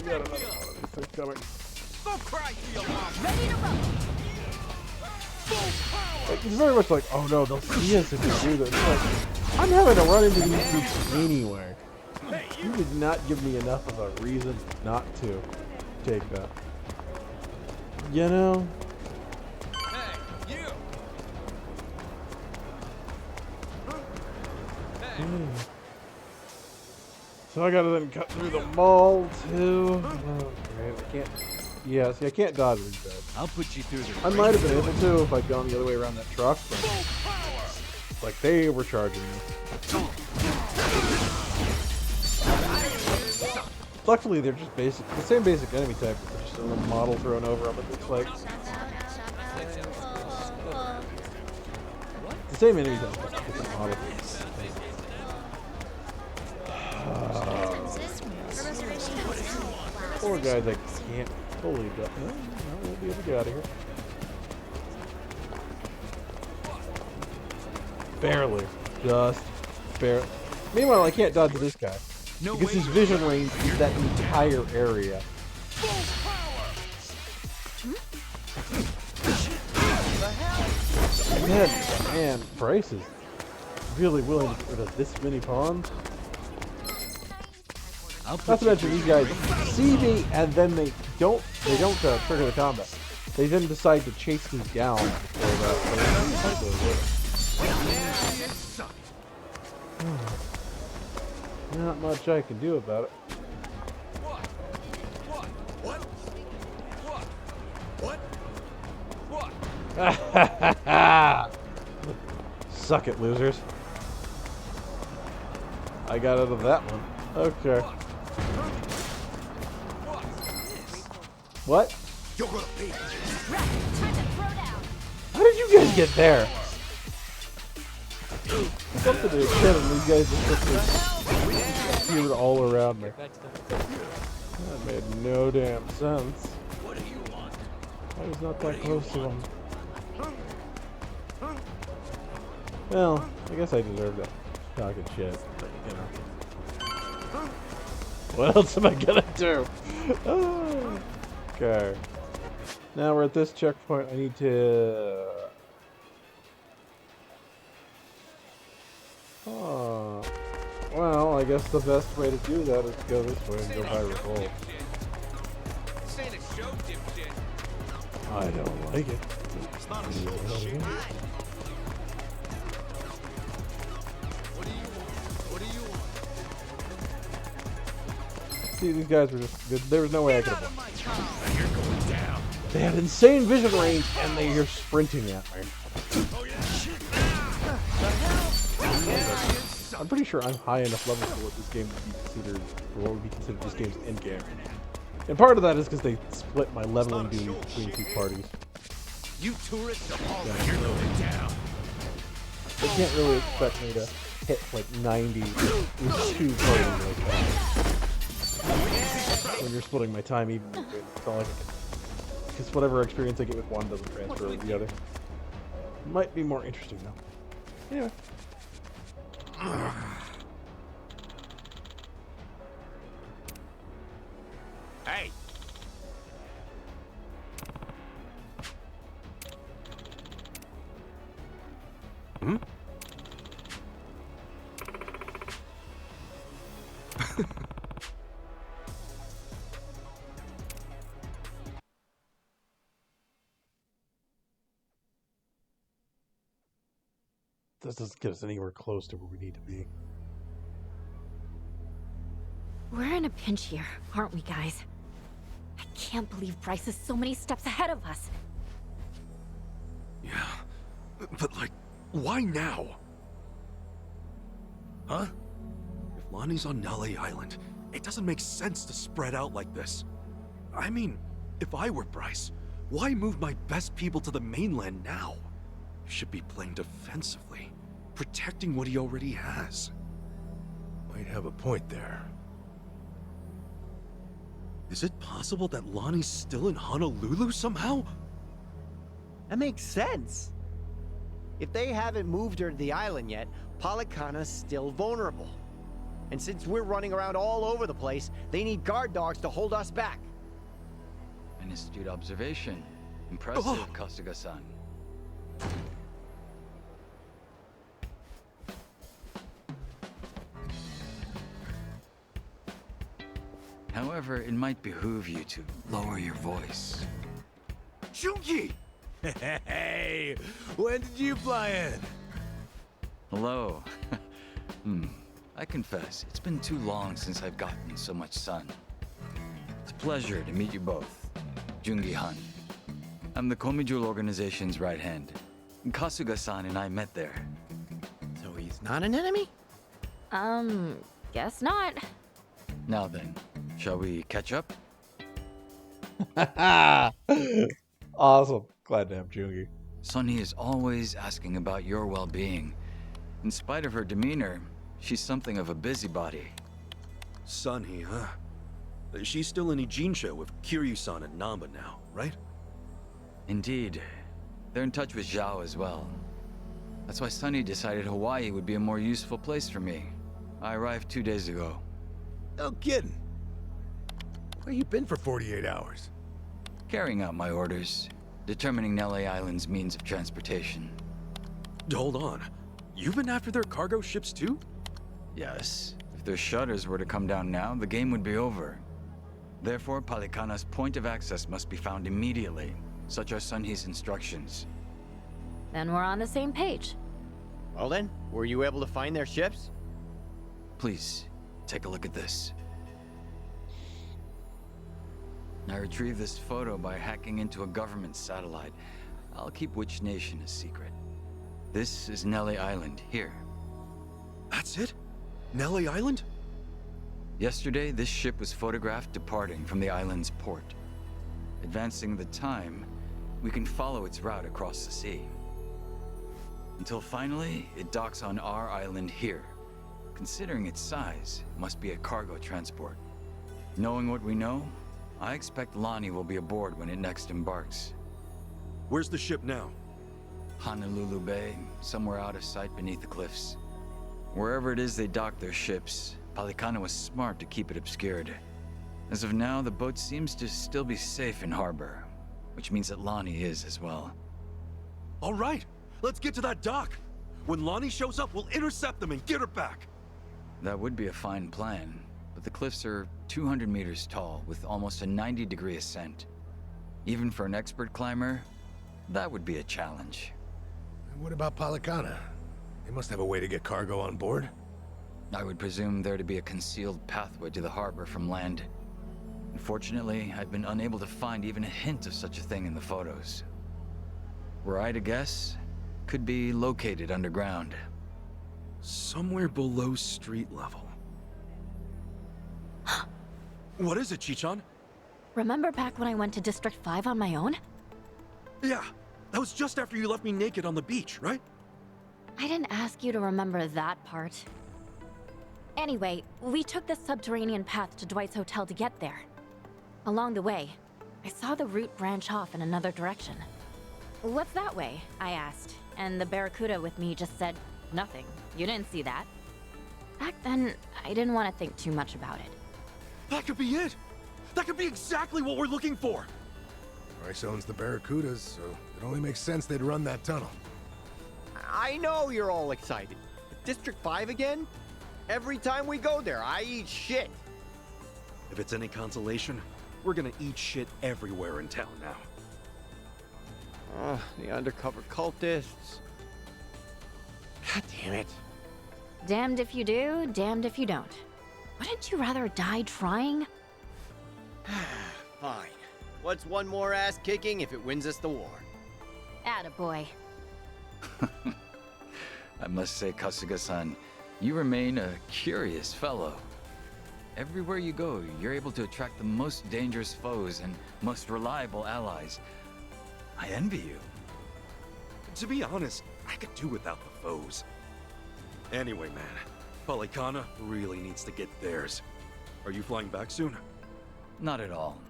got another one of these things coming. Like, it's very much like, oh no, they'll see us if we do this. Like, I'm having to run into these groups anyway. You did not give me enough of a reason not to take that. You know? So I gotta then cut through the mall too. Oh, great. I can't. Yeah, see, I can't dodge these guys. I'll put you through the. I might have been able to if I'd gone the other way around that truck, but like they were charging me. Luckily, they're just basic, the same basic enemy type, but there's just a little model thrown over them. It looks like the same enemy type, just a different model. Poor guys, I can't fully do. No, we'll be able to get out of here. Barely. Just barely. Meanwhile, I can't dodge this guy. Because his vision range is that entire area. And then, man, Bryce is really willing to get rid of this many pawns. Not to mention these guys see me and then they don't trigger the combat. They then decide to chase me down before that. Not much I can do about it. Suck it, losers. I got out of that one. Okay. What? How did you guys get there? Something to extend and these guys just appeared all around me. That made no damn sense. I was not that close to them. Well, I guess I deserved it. Talking shit, but you know. What else am I gonna do? Oh. Okay. Now we're at this checkpoint. I need to. Oh. Well, I guess the best way to do that is to go this way and go by revolt. I don't like it. See, these guys were just, there was no way I could have won. They had insane vision range and they are sprinting at me. I'm pretty sure I'm high enough level for what this game would be considered, or what would be considered this game's end game. And part of that is because they split my leveling duties between two parties. You tourists are all you're going down. They can't really expect me to hit like 90 with two parties like that. When you're splitting my time even between, it's not like I can, because whatever experience I get with one doesn't transfer with the other. Might be more interesting though. Anyway. Hey! Hmm? This doesn't get us anywhere close to where we need to be. We're in a pinch here, aren't we, guys? I can't believe Bryce is so many steps ahead of us. Yeah, but like, why now? Huh? If Lonnie's on Nele Island, it doesn't make sense to spread out like this. I mean, if I were Bryce, why move my best people to the mainland now? He should be playing defensively, protecting what he already has. Might have a point there. Is it possible that Lonnie's still in Honolulu somehow? That makes sense. If they haven't moved her to the island yet, Polycana's still vulnerable. And since we're running around all over the place, they need guard dogs to hold us back. An astute observation. Impressive, Kasuga-san. However, it might behoove you to lower your voice. Jungi! Hey, when did you fly in? Hello. I confess, it's been too long since I've gotten so much sun. It's a pleasure to meet you both. Jungi Han. I'm the Komijul organization's right hand. Kasuga-san and I met there. So he's not an enemy? Guess not. Now then, shall we catch up? Awesome. Glad to have Jungi. Sunny is always asking about your well-being. In spite of her demeanor, she's something of a busybody. Sunny, huh? She's still in Ijinsha with Kiryu-san and Namba now, right? Indeed. They're in touch with Zhao as well. That's why Sunny decided Hawaii would be a more useful place for me. I arrived 2 days ago. No kidding. Where you been for 48 hours? Carrying out my orders, determining Nele Island's means of transportation. Hold on. You've been after their cargo ships too? Yes. If their shutters were to come down now, the game would be over. Therefore, Palicana's point of access must be found immediately. Such are Sunhee's instructions. Then we're on the same page. Well then, were you able to find their ships? Please, take a look at this. I retrieved this photo by hacking into a government satellite. I'll keep which nation a secret. This is Nele Island, here. That's it? Nele Island? Yesterday, this ship was photographed departing from the island's port. Advancing the time, we can follow its route across the sea. Until finally, it docks on our island here. Considering its size, it must be a cargo transport. Knowing what we know, I expect Lonnie will be aboard when it next embarks. Where's the ship now? Honolulu Bay, somewhere out of sight beneath the cliffs. Wherever it is they dock their ships, Palicana was smart to keep it obscured. As of now, the boat seems to still be safe in harbor, which means that Lonnie is as well. All right, let's get to that dock. When Lonnie shows up, we'll intercept them and get her back. That would be a fine plan, but the cliffs are 200 meters tall with almost a 90-degree ascent. Even for an expert climber, that would be a challenge. And what about Palicana? They must have a way to get cargo on board. I would presume there to be a concealed pathway to the harbor from land. Unfortunately, I've been unable to find even a hint of such a thing in the photos. Were I to guess, could be located underground. Somewhere below street level. What is it, Chichan? Remember back when I went to District 5 on my own? Yeah, that was just after you left me naked on the beach, right? I didn't ask you to remember that part. Anyway, we took the subterranean path to Dwight's hotel to get there. Along the way, I saw the route branch off in another direction. "What's that way?" I asked, and the Barracuda with me just said, "Nothing. You didn't see that." Back then, I didn't want to think too much about it. That could be it! That could be exactly what we're looking for! Bryce owns the Barracudas, so it only makes sense they'd run that tunnel. I know you're all excited. District 5 again? Every time we go there, I eat shit. If it's any consolation, we're gonna eat shit everywhere in town now. The undercover cultists. God damn it. Damned if you do, damned if you don't. Wouldn't you rather die trying? Fine. What's one more ass kicking if it wins us the war? Attaboy. I must say, Kasuga-san, you remain a curious fellow. Everywhere you go, you're able to attract the most dangerous foes and most reliable allies. I envy you. To be honest, I could do without the foes. Anyway, man, Polycana really needs to get theirs. Are you flying back soon? Not at all.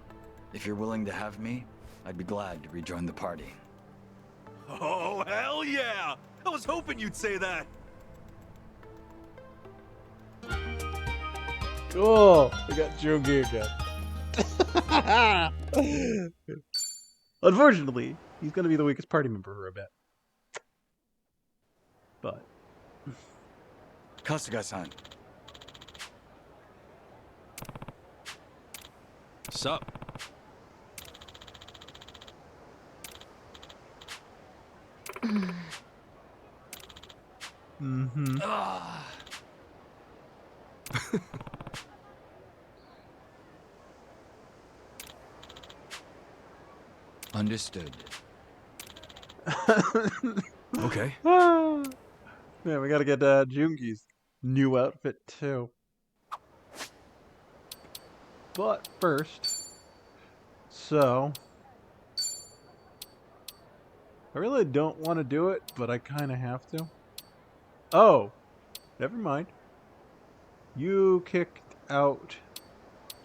If you're willing to have me, I'd be glad to rejoin the party. Oh, hell yeah! I was hoping you'd say that! Cool! We got Jogi again. Unfortunately, he's gonna be the weakest party member for a bit. But... Kasuga-san. Sup? Mm-hmm. Understood. Okay. Yeah, we gotta get Jungi's new outfit too. But first, so I really don't want to do it, but I kind of have to. Oh, never mind. You kicked out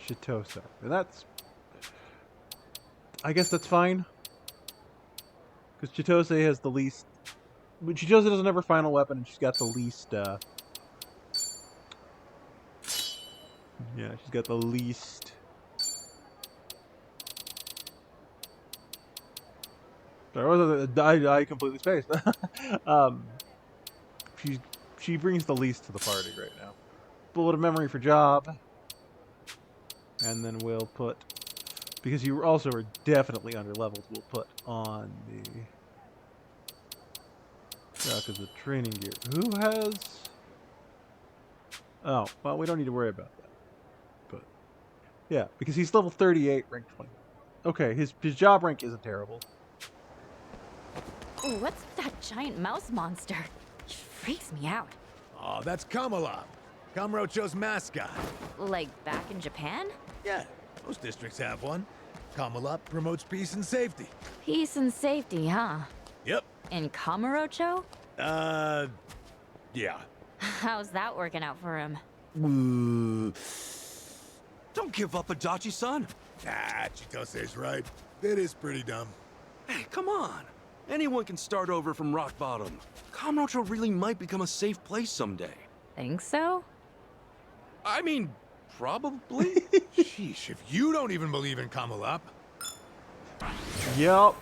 Chitose. And that's... I guess that's fine. Because Chitose has the least... Chitose doesn't have her final weapon, and she's got the least... Yeah, she's got the least... Sorry, I completely spaced. She brings the least to the party right now. Bullet of memory for Job. And then we'll put... Because you also are definitely under-leveled, we'll put on the... because the training gear. Who has... Oh, well, we don't need to worry about that. But, yeah, because he's level 38, rank 20. Okay, his job rank isn't terrible. Ooh, what's that giant mouse monster? It freaks me out. Oh, that's Kamalop, Kamurocho's mascot. Like back in Japan? Yeah, most districts have one. Kamalop promotes peace and safety. Peace and safety, huh? Yep. In Kamurocho? Yeah. How's that working out for him? Don't give up, Adachi-san! Ah, Chitose's right. It is pretty dumb. Hey, come on! Anyone can start over from rock bottom. Kamurocho really might become a safe place someday. Think so? I mean, probably? Sheesh, if you don't even believe in Kamalop. Yep.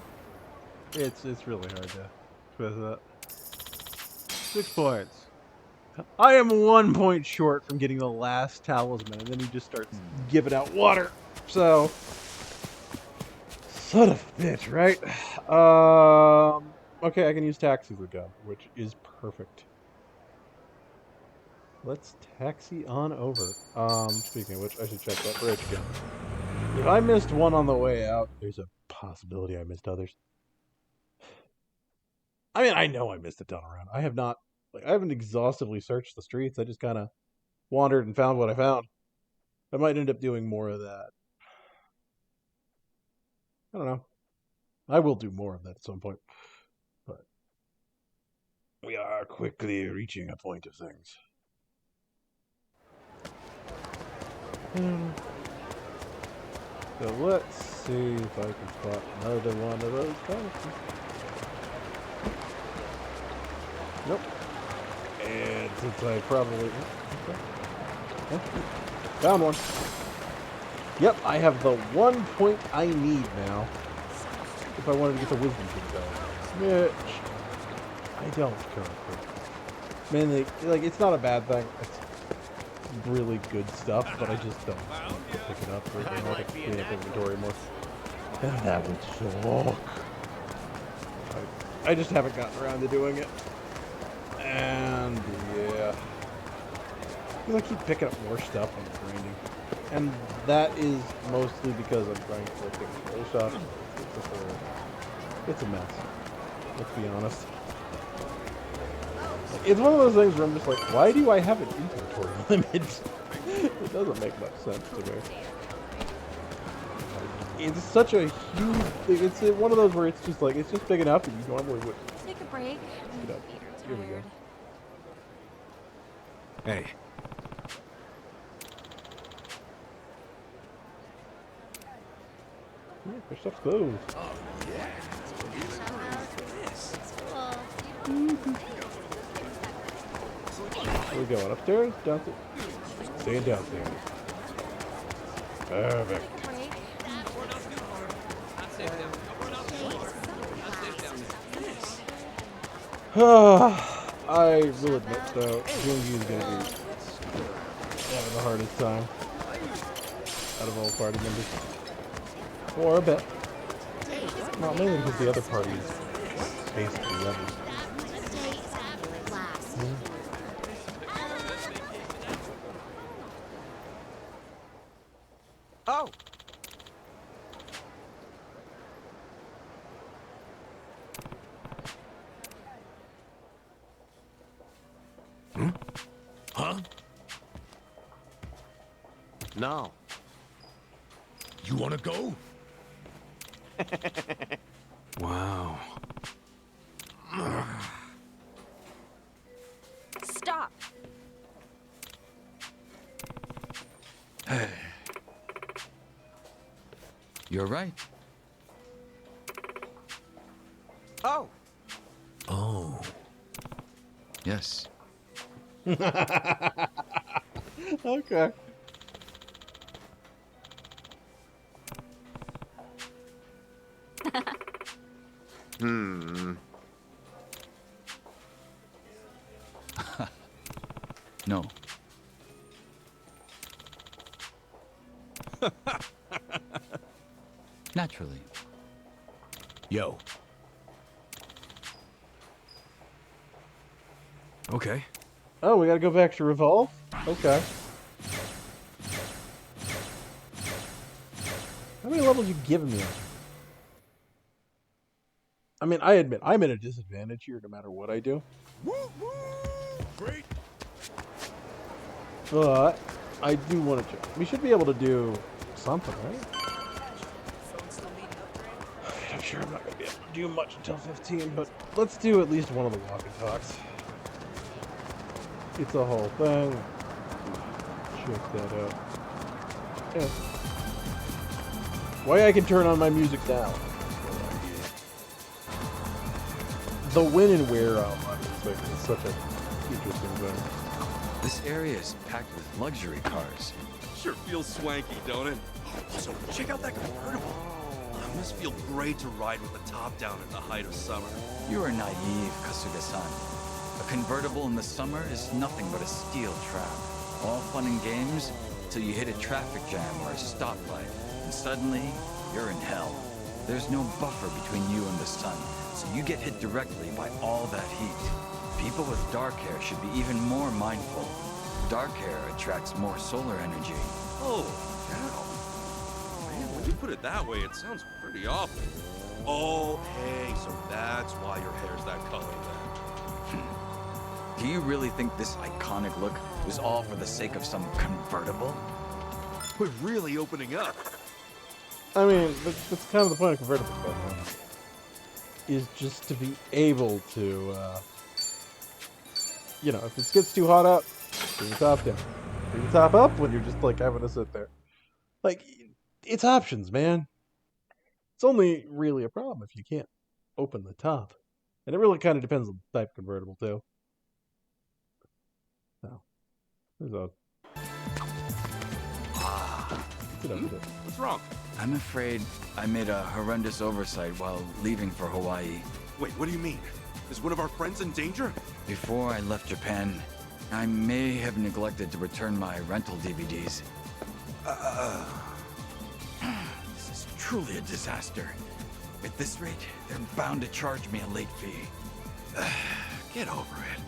It's really hard to twist that. 6 points. I am 1 point short from getting the last talisman, and then he just starts giving out water. So, son of a bitch, right? Okay, I can use taxi with gun, which is perfect. Let's taxi on over. Speaking of which, I should check that bridge again. If I missed one on the way out, there's a possibility I missed others. I mean, I know I missed a ton around. I haven't exhaustively searched the streets. I just kind of wandered and found what I found. I might end up doing more of that. I don't know. I will do more of that at some point. But we are quickly reaching a point of things. So let's see if I can spot another one of those boxes. Nope. And Since I probably... Okay. Yeah. Found one. Yep, I have the 1 point I need now. If I wanted to get the wisdom thing going. Which I don't currently. Mainly, like, it's not a bad thing. It's really good stuff, but I just don't pick it up right now. I don't clean up inventory more. And that would suck. I just haven't gotten around to doing it. And yeah. Because I keep picking up more stuff when I'm grinding. And that is mostly because I'm trying to like, take the shots. It's a mess. Let's be honest. It's one of those things where I'm just like, why do I have an inventory limit? It doesn't make much sense to me. It's such a huge thing. It's one of those where it's just like, it's just big enough that you normally wouldn't. Take a break. You know, here we go. Hey. Yeah, your stuff's closed. Oh, yeah. Where we going? Upstairs? Downstairs? Staying downstairs. Perfect. I will admit, though, Jungi is going to be having the hardest time out of all party members. For a bit. Well, mainly because the other party is basically level. Oh! Hmm? Huh? No. You wanna go? Wow. Stop. You're right. Oh! Oh. Yes. Okay. No. Naturally. Yo. Okay. Oh, we gotta go back to Revolve? Okay. How many levels you giving me? I mean, I admit, I'm at a disadvantage here no matter what I do. Woo woo! Great. But I do want to check. We should be able to do something, right? I'm sure I'm not going to be able to do much until 15, but let's do at least one of the walk and talks. It's a whole thing. Check that out. Yeah. Why I can turn on my music now. The win and wear out is such an interesting thing. This area is packed with luxury cars. Sure feels swanky, don't it? Also, check out that convertible. It must feel great to ride with the top down at the height of summer. You are naive, Kasuga-san. A convertible in the summer is nothing but a steel trap. All fun and games till you hit a traffic jam or a stoplight, and suddenly you're in hell. There's no buffer between you and the sun, so you get hit directly by all that heat. People with dark hair should be even more mindful. Dark hair attracts more solar energy. Oh, cow. Man, when you put it that way, it sounds pretty awful. Oh, hey, so that's why your hair's that color then. Do you really think this iconic look was all for the sake of some convertible? We're really opening up. I mean, that's kind of the point of convertible stuff, is just to be able to, you know, if it gets too hot up, bring the top down. Bring the top up when you're just, like, having to sit there. Like, it's options, man. It's only really a problem if you can't open the top. And it really kind of depends on the type of convertible, too. No. There's a... What's wrong? I'm afraid I made a horrendous oversight while leaving for Hawaii. Wait, what do you mean? Is one of our friends in danger? Before I left Japan, I may have neglected to return my rental DVDs. This is truly a disaster. At this rate, they're bound to charge me a late fee. Get over it.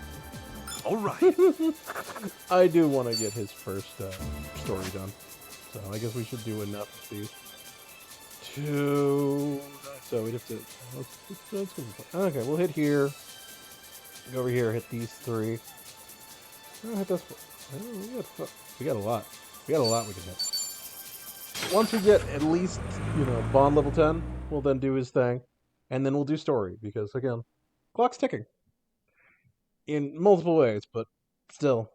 All right. I do want to get his first story done. So I guess we should do enough of these. So we'd have to... Let's go. Okay, we'll hit here. Go over here, hit these 3. Oh, hit this one. Oh, we got a lot. We got a lot we can hit. Once we get at least, Bond level 10, we'll then do his thing. And then we'll do story. Because, again, clock's ticking. In multiple ways, but still.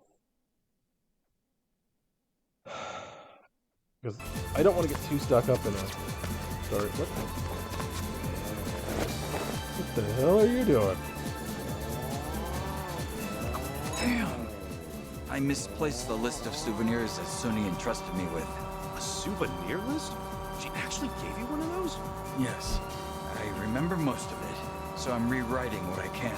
Because I don't want to get too stuck up in a story. What the hell are you doing? Damn! I misplaced the list of souvenirs that Sunny entrusted me with. A souvenir list? She actually gave you one of those? Yes. I remember most of it, so I'm rewriting what I can.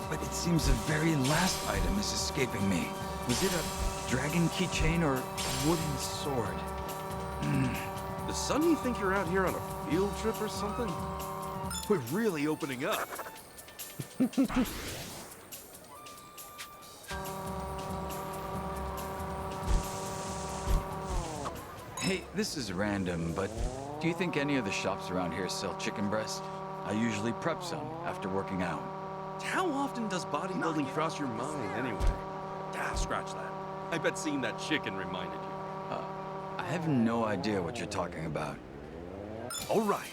But it seems the very last item is escaping me. Was it a dragon keychain or a wooden sword? Does Sunny think you're out here on a field trip or something? We're really opening up. Hey, this is random, but do you think any of the shops around here sell chicken breast? I usually prep some after working out. How often does bodybuilding cross your mind anyway? Scratch that. I bet seeing that chicken reminded you. I have no idea what you're talking about. All right.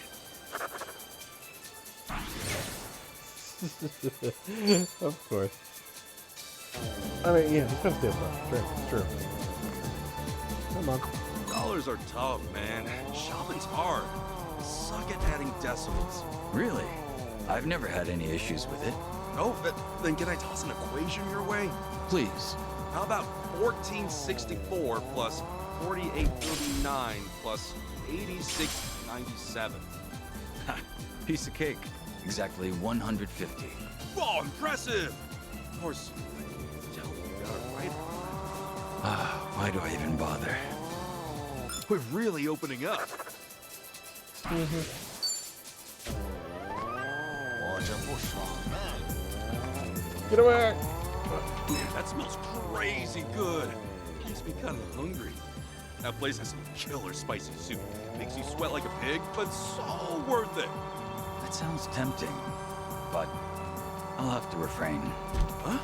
Of course. I mean, yeah, he's gonna steal stuff. True. Come on. Dollars are tough, man. Shopping's hard. Suck at adding decimals. Really? I've never had any issues with it. Oh, then can I toss an equation your way? Please. How about 1464 plus 4849 plus 8697? Ha! Piece of cake. Exactly 150. Oh, impressive! Of course, you got it right. Why do I even bother? We're really opening up. Get away! That smells crazy good. Makes me kind of hungry. That place has some killer spicy soup. Makes you sweat like a pig, but so worth it. That sounds tempting, but I'll have to refrain. Huh?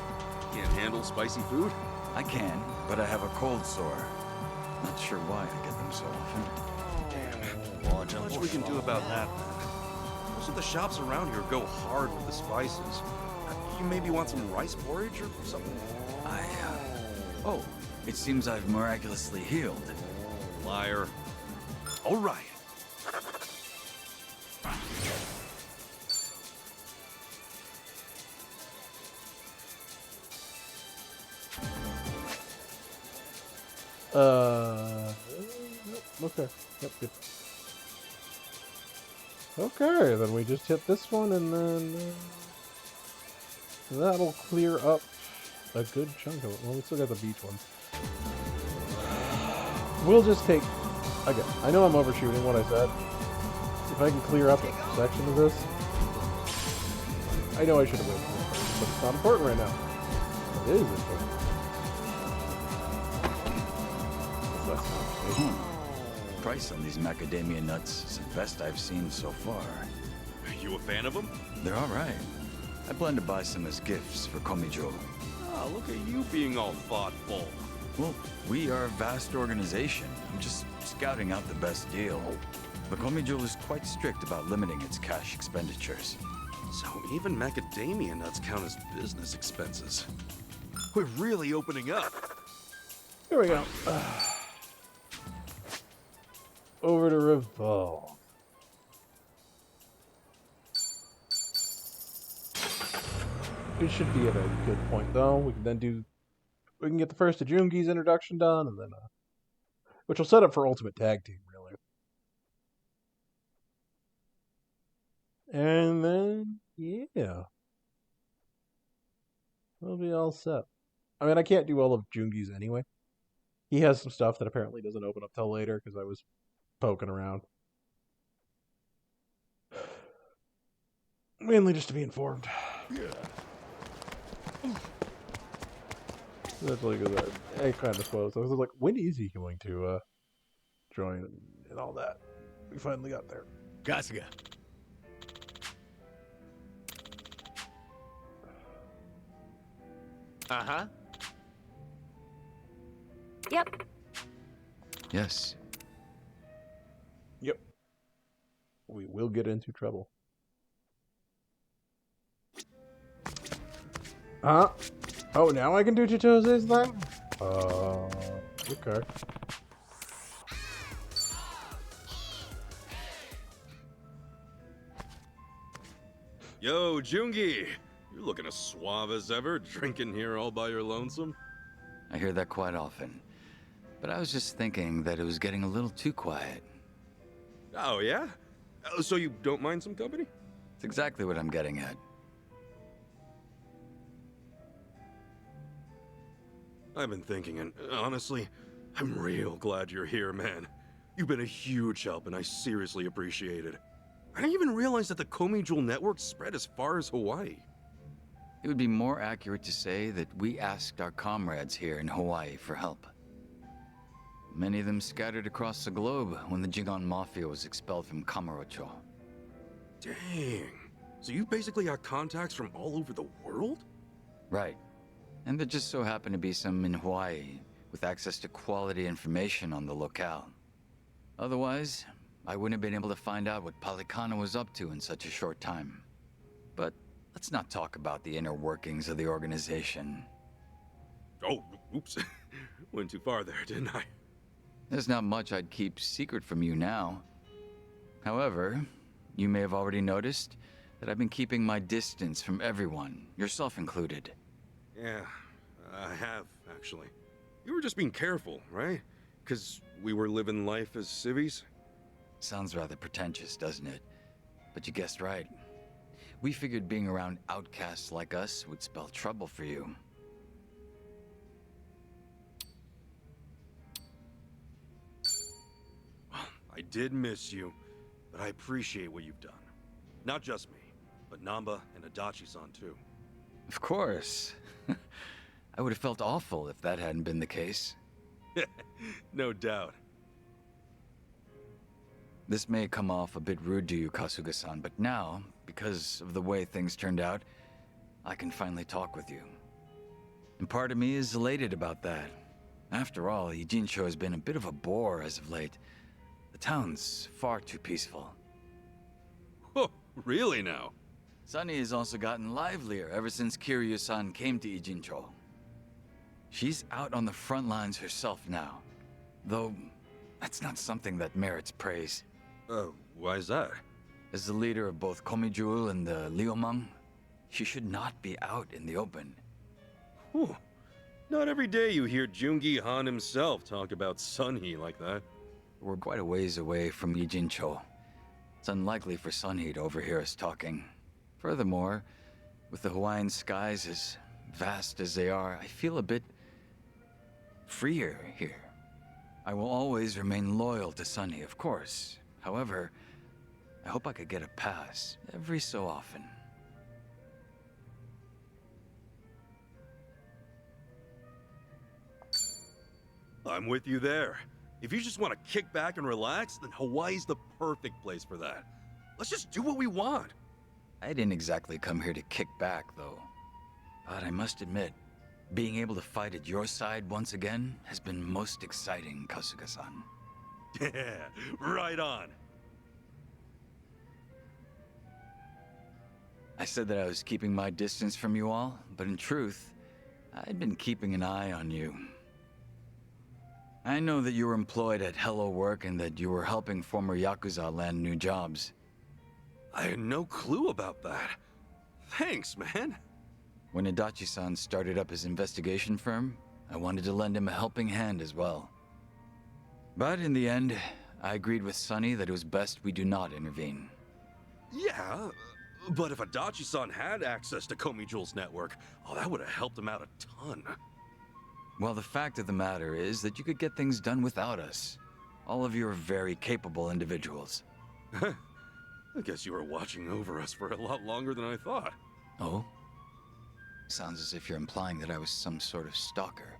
Can't handle spicy food? I can, but I have a cold sore. Not sure why I get them so often. Damn. Not much we can do about that, man. Most of the shops around here go hard with the spices. You maybe want some rice porridge or something? Oh, it seems I've miraculously healed. Liar. All right. Okay. Yep, good. Okay, then we just hit this one, and then that'll clear up a good chunk of it. Well, we still got the beach one. We'll just take... Again, I know I'm overshooting what I said. If I can clear up a section of this... I know I should have waited for it first, but it's not important right now. It is important. That's not Price on these macadamia nuts is the best I've seen so far. You a fan of them? They're all right. I plan to buy some as gifts for Komijo. Ah, look at you being all thoughtful. Well, we are a vast organization. I'm just scouting out the best deal. The Komijo is quite strict about limiting its cash expenditures. So even macadamia nuts count as business expenses. We're really opening up. Here we go. Over to Revolve. We should be at a good point, though. We can then do we can get the first of Jungi's introduction done, and then which will set up for Ultimate Tag Team, really. And then, yeah, we'll be all set. I mean, I can't do all of Jungi's anyway. He has some stuff that apparently doesn't open up till later because I was poking around. Mainly just to be informed. That's like I kind of suppose. I was like, when is he going to join and all that? We finally got there. Kasuga. Uh-huh. Yep. Yes. Yep. We will get into trouble. Huh? Oh, now I can do Chitose's thing? Okay. Yo, Jungi! You're looking as suave as ever, drinking here all by your lonesome. I hear that quite often. But I was just thinking that it was getting a little too quiet. Oh, yeah? So you don't mind some company? It's exactly what I'm getting at. I've been thinking, and honestly, I'm real glad you're here, man. You've been a huge help, and I seriously appreciate it. I didn't even realize that the Komi Jewel network spread as far as Hawaii. It would be more accurate to say that we asked our comrades here in Hawaii for help. Many of them scattered across the globe when the Jigon Mafia was expelled from Kamurocho. Dang. So you basically got contacts from all over the world? Right. And there just so happened to be some in Hawaii with access to quality information on the locale. Otherwise, I wouldn't have been able to find out what Palikana was up to in such a short time. But let's not talk about the inner workings of the organization. Oh, oops. Went too far there, didn't I? There's not much I'd keep secret from you now. However, you may have already noticed that I've been keeping my distance from everyone, yourself included. Yeah, I have, actually. You were just being careful, right? Because we were living life as civvies? Sounds rather pretentious, doesn't it? But you guessed right. We figured being around outcasts like us would spell trouble for you. I did miss you, but I appreciate what you've done. Not just me, but Namba and Adachi-san too. Of course. I would have felt awful if that hadn't been the case. No doubt. This may come off a bit rude to you, Kasuga-san, but now, because of the way things turned out, I can finally talk with you. And part of me is elated about that. After all, Ijincho has been a bit of a bore as of late. The town's far too peaceful. Oh, really now? Sunny has also gotten livelier ever since Kiryu-san came to Ijincho. She's out on the front lines herself now. Though, that's not something that merits praise. Why is that? As the leader of both Komijul and the Liumang, she should not be out in the open. Whew. Not every day you hear Jungi Han himself talk about Sunhee like that. We're quite a ways away from Ijincho. It's unlikely for Sunhee to overhear us talking. Furthermore, with the Hawaiian skies as vast as they are, I feel a bit freer here. I will always remain loyal to Sunny, of course. However, I hope I could get a pass every so often. I'm with you there. If you just want to kick back and relax, then Hawaii's the perfect place for that. Let's just do what we want. I didn't exactly come here to kick back, though. But I must admit, being able to fight at your side once again has been most exciting, Kasuga-san. Yeah, right on. I said that I was keeping my distance from you all, but in truth, I'd been keeping an eye on you. I know that you were employed at Hello Work and that you were helping former Yakuza land new jobs. I had no clue about that. Thanks, man. When Adachi-san started up his investigation firm, I wanted to lend him a helping hand as well. But in the end, I agreed with Sunny that it was best we do not intervene. Yeah, but if Adachi-san had access to Komi-Jewel's network, oh, that would have helped him out a ton. Well, the fact of the matter is that you could get things done without us. All of you are very capable individuals. I guess you were watching over us for a lot longer than I thought. Oh? Sounds as if you're implying that I was some sort of stalker.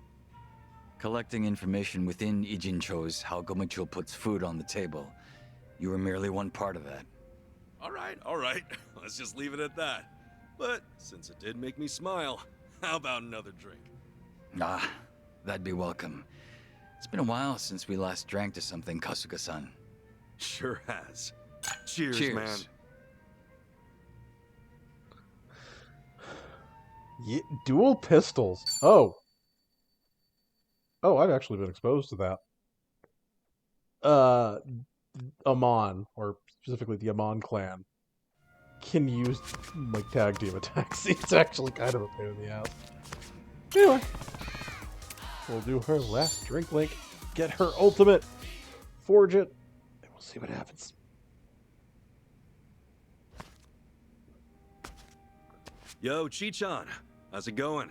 Collecting information within Ijincho's how Gomichul puts food on the table. You were merely one part of that. All right. Let's just leave it at that. But since it did make me smile, how about another drink? Ah, that'd be welcome. It's been a while since we last drank to something, Kasuga-san. Sure has. Cheers, Cheers, man. Yeah, dual pistols. Oh. Oh, I've actually been exposed to that. Amon, or specifically the Amon clan, can use, like, tag team attacks. It's actually kind of a pain in the ass. Anyway. We'll do her last drink link, get her ultimate, forge it, and we'll see what happens. Yo, Chi-chan, how's it going?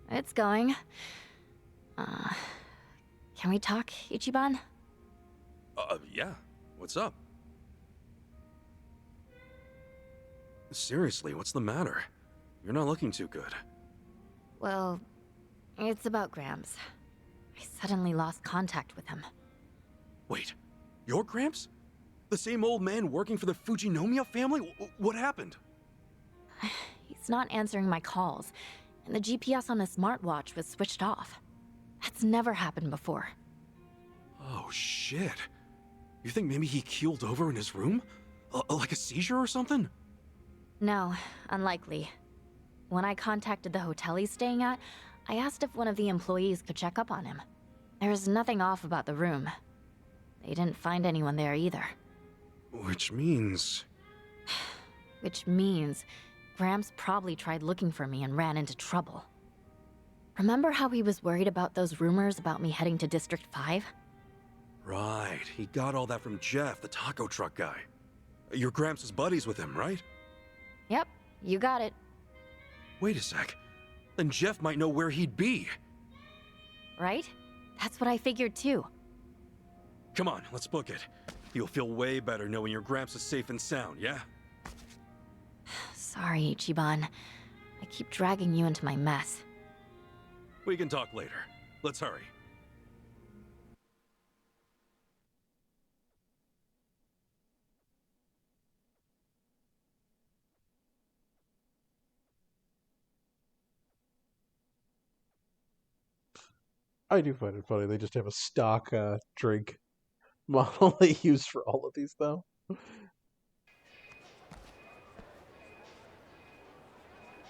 It's going. Can we talk, Ichiban? Yeah. What's up? Seriously, what's the matter? You're not looking too good. Well, it's about Gramps. I suddenly lost contact with him. Wait, your Gramps? The same old man working for the Fujinomiya family? What happened? He's not answering my calls, and the GPS on his smartwatch was switched off. That's never happened before. Oh, shit. You think maybe he keeled over in his room? Like a seizure or something? No, unlikely. When I contacted the hotel he's staying at, I asked if one of the employees could check up on him. There was nothing off about the room. They didn't find anyone there either. Which means... Which means Gramps probably tried looking for me and ran into trouble. Remember how he was worried about those rumors about me heading to District 5? Right, he got all that from Jeff, the taco truck guy. Your Gramps is buddies with him, right? Yep, you got it. Wait a sec. Then Jeff might know where he'd be. Right? That's what I figured too. Come on, let's book it. You'll feel way better knowing your Gramps is safe and sound, yeah? Sorry, Ichiban. I keep dragging you into my mess. We can talk later. Let's hurry. I do find it funny. They just have a stock drink model they use for all of these, though.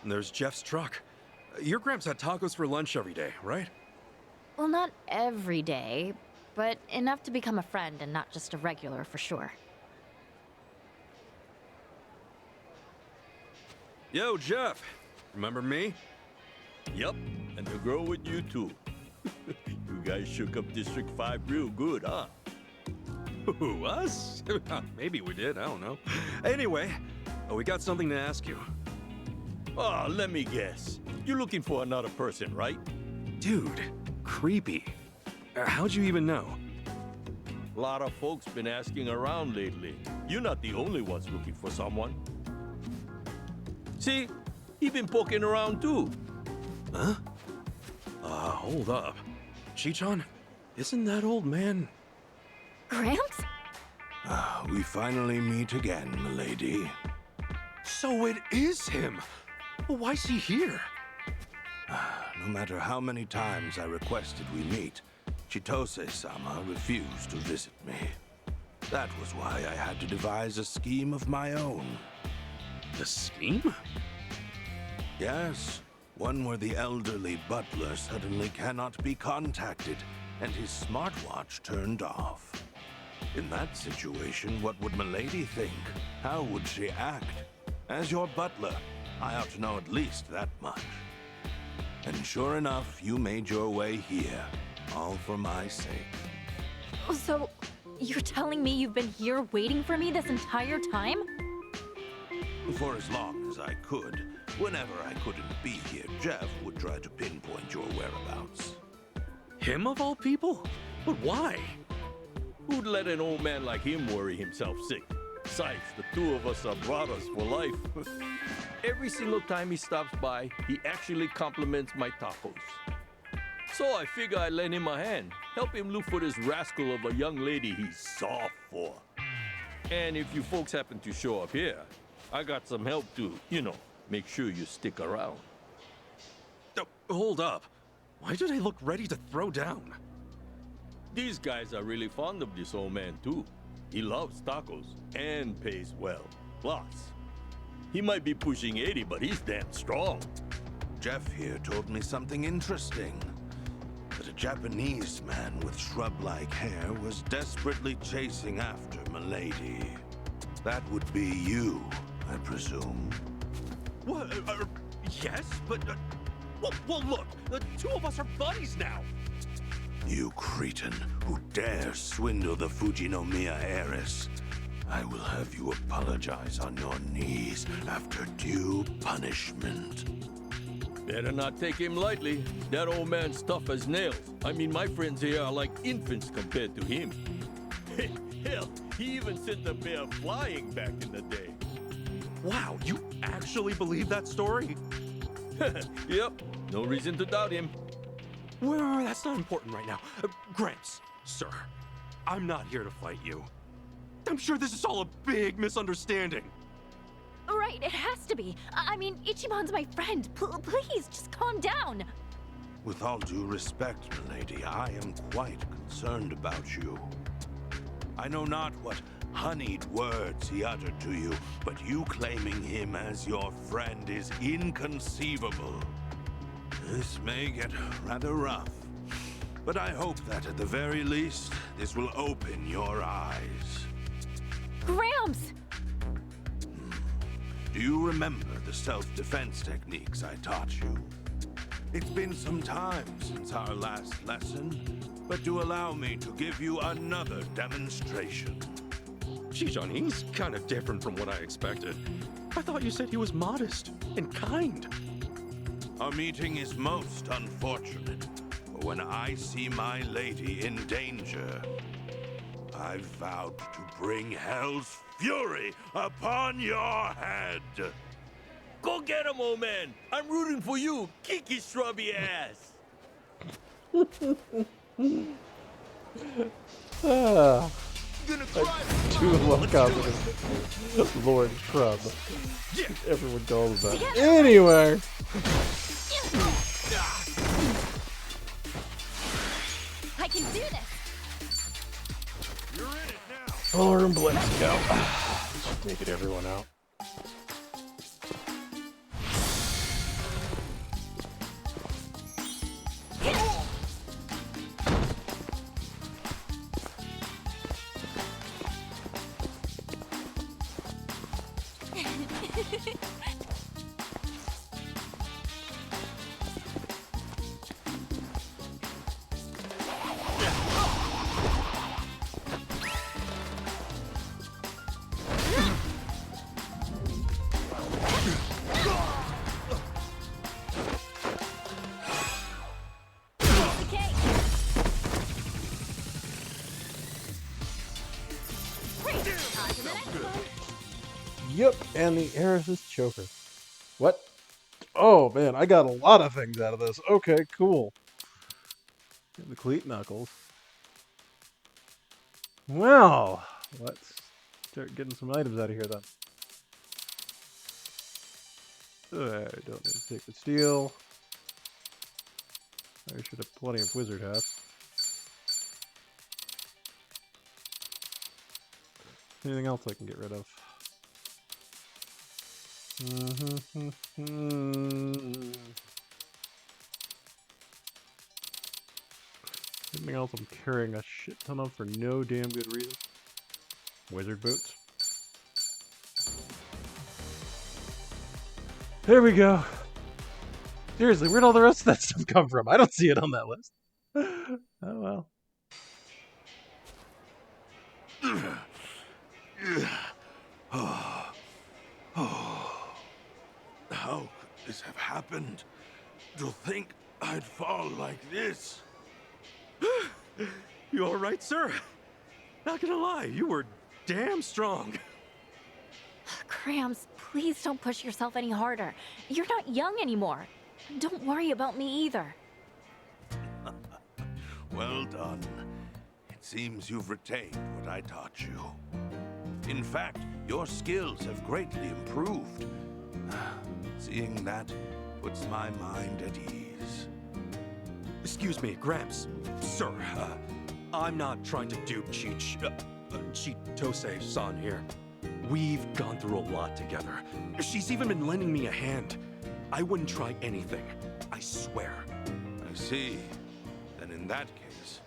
And there's Jeff's truck. Your Gramps had tacos for lunch every day, right? Well, not every day, but enough to become a friend and not just a regular for sure. Yo, Jeff. Remember me? Yep, and the girl with you too. You guys shook up District 5 real good, huh? Who, us? Maybe we did, I don't know. Anyway, we got something to ask you. Oh, let me guess. You're looking for another person, right? Dude, creepy. How'd you even know? A lot of folks been asking around lately. You're not the only ones looking for someone. See? He been poking around too. Huh? Hold up. Chi-chan, isn't that old man... Gramps? We finally meet again, milady. So it is him! Well, why's he here? No matter how many times I requested we meet, Chitose-sama refused to visit me. That was why I had to devise a scheme of my own. A scheme? Yes, one where the elderly butler suddenly cannot be contacted, and his smartwatch turned off. In that situation, what would milady think? How would she act? As your butler, I ought to know at least that much. And And sure enough, you made your way here, all for my sake. So, you're telling me you've been here waiting for me this entire time? For as long as I could. Whenever I couldn't be here, Jeff would try to pinpoint your whereabouts. Him of all people? But why? Who'd let an old man like him worry himself sick? Besides, the two of us are brothers for life. Every single time he stops by, he actually compliments my tacos. So I figure I'd lend him a hand, help him look for this rascal of a young lady he's soft for. And if you folks happen to show up here, I got some help to, make sure you stick around. Oh, hold up. Why do they look ready to throw down? These guys are really fond of this old man, too. He loves tacos and pays well. Plus, he might be pushing 80, but he's damn strong. Jeff here told me something interesting. That a Japanese man with shrub-like hair was desperately chasing after Milady. That would be you, I presume. What? Yes, but... well, look, the two of us are buddies now. You cretin who dares swindle the Fujinomiya heiress. I will have you apologize on your knees after due punishment. Better not take him lightly. That old man's tough as nails. I mean, my friends here are like infants compared to him. Hell, he even sent a bear flying back in the day. Wow, you actually believe that story? Yep, no reason to doubt him. Well, that's not important right now. Gramps, sir, I'm not here to fight you. I'm sure this is all a big misunderstanding. Right, it has to be. I mean, Ichimon's my friend. Please, just calm down. With all due respect, milady, I am quite concerned about you. I know not what honeyed words he uttered to you, but you claiming him as your friend is inconceivable. This may get rather rough, but I hope that at the very least, this will open your eyes. Gramps! Do you remember the self-defense techniques I taught you? It's been some time since our last lesson, but do allow me to give you another demonstration. Shijon, he's kind of different from what I expected. I thought you said he was modest and kind. Our meeting is most unfortunate, for when I see my lady in danger, I've vowed to bring hell's fury upon your head. Go get him, old man. I'm rooting for you. Kick his shrubby ass. I do love confidence. Lord Shrub. Everyone calls that. Anyway. I can do this. You're in it now. Fuller and Blitz go. Just make it everyone out. Yep, and the Eris's choker. What? Oh man, I got a lot of things out of this. Okay, cool. The cleat knuckles. Well, let's start getting some items out of here then. I don't need to take the steel. I should have plenty of wizard hats. Anything else I can get rid of? Anything else I'm carrying a shit ton of for no damn good reason? Wizard boots. There we go. Seriously, where'd all the rest of that stuff come from? I don't see it on that list. Oh well. How could this have happened? To think I'd fall like this. You all right, sir? Not gonna lie, you were damn strong. Gramps, please don't push yourself any harder. You're not young anymore. Don't worry about me either. Well done. It seems you've retained what I taught you. In fact, your skills have greatly improved. Seeing that puts my mind at ease. Excuse me, Gramps. Sir, I'm not trying to dupe Chitose-san here. We've gone through a lot together. She's even been lending me a hand. I wouldn't try anything. I swear. I see. Then in that case,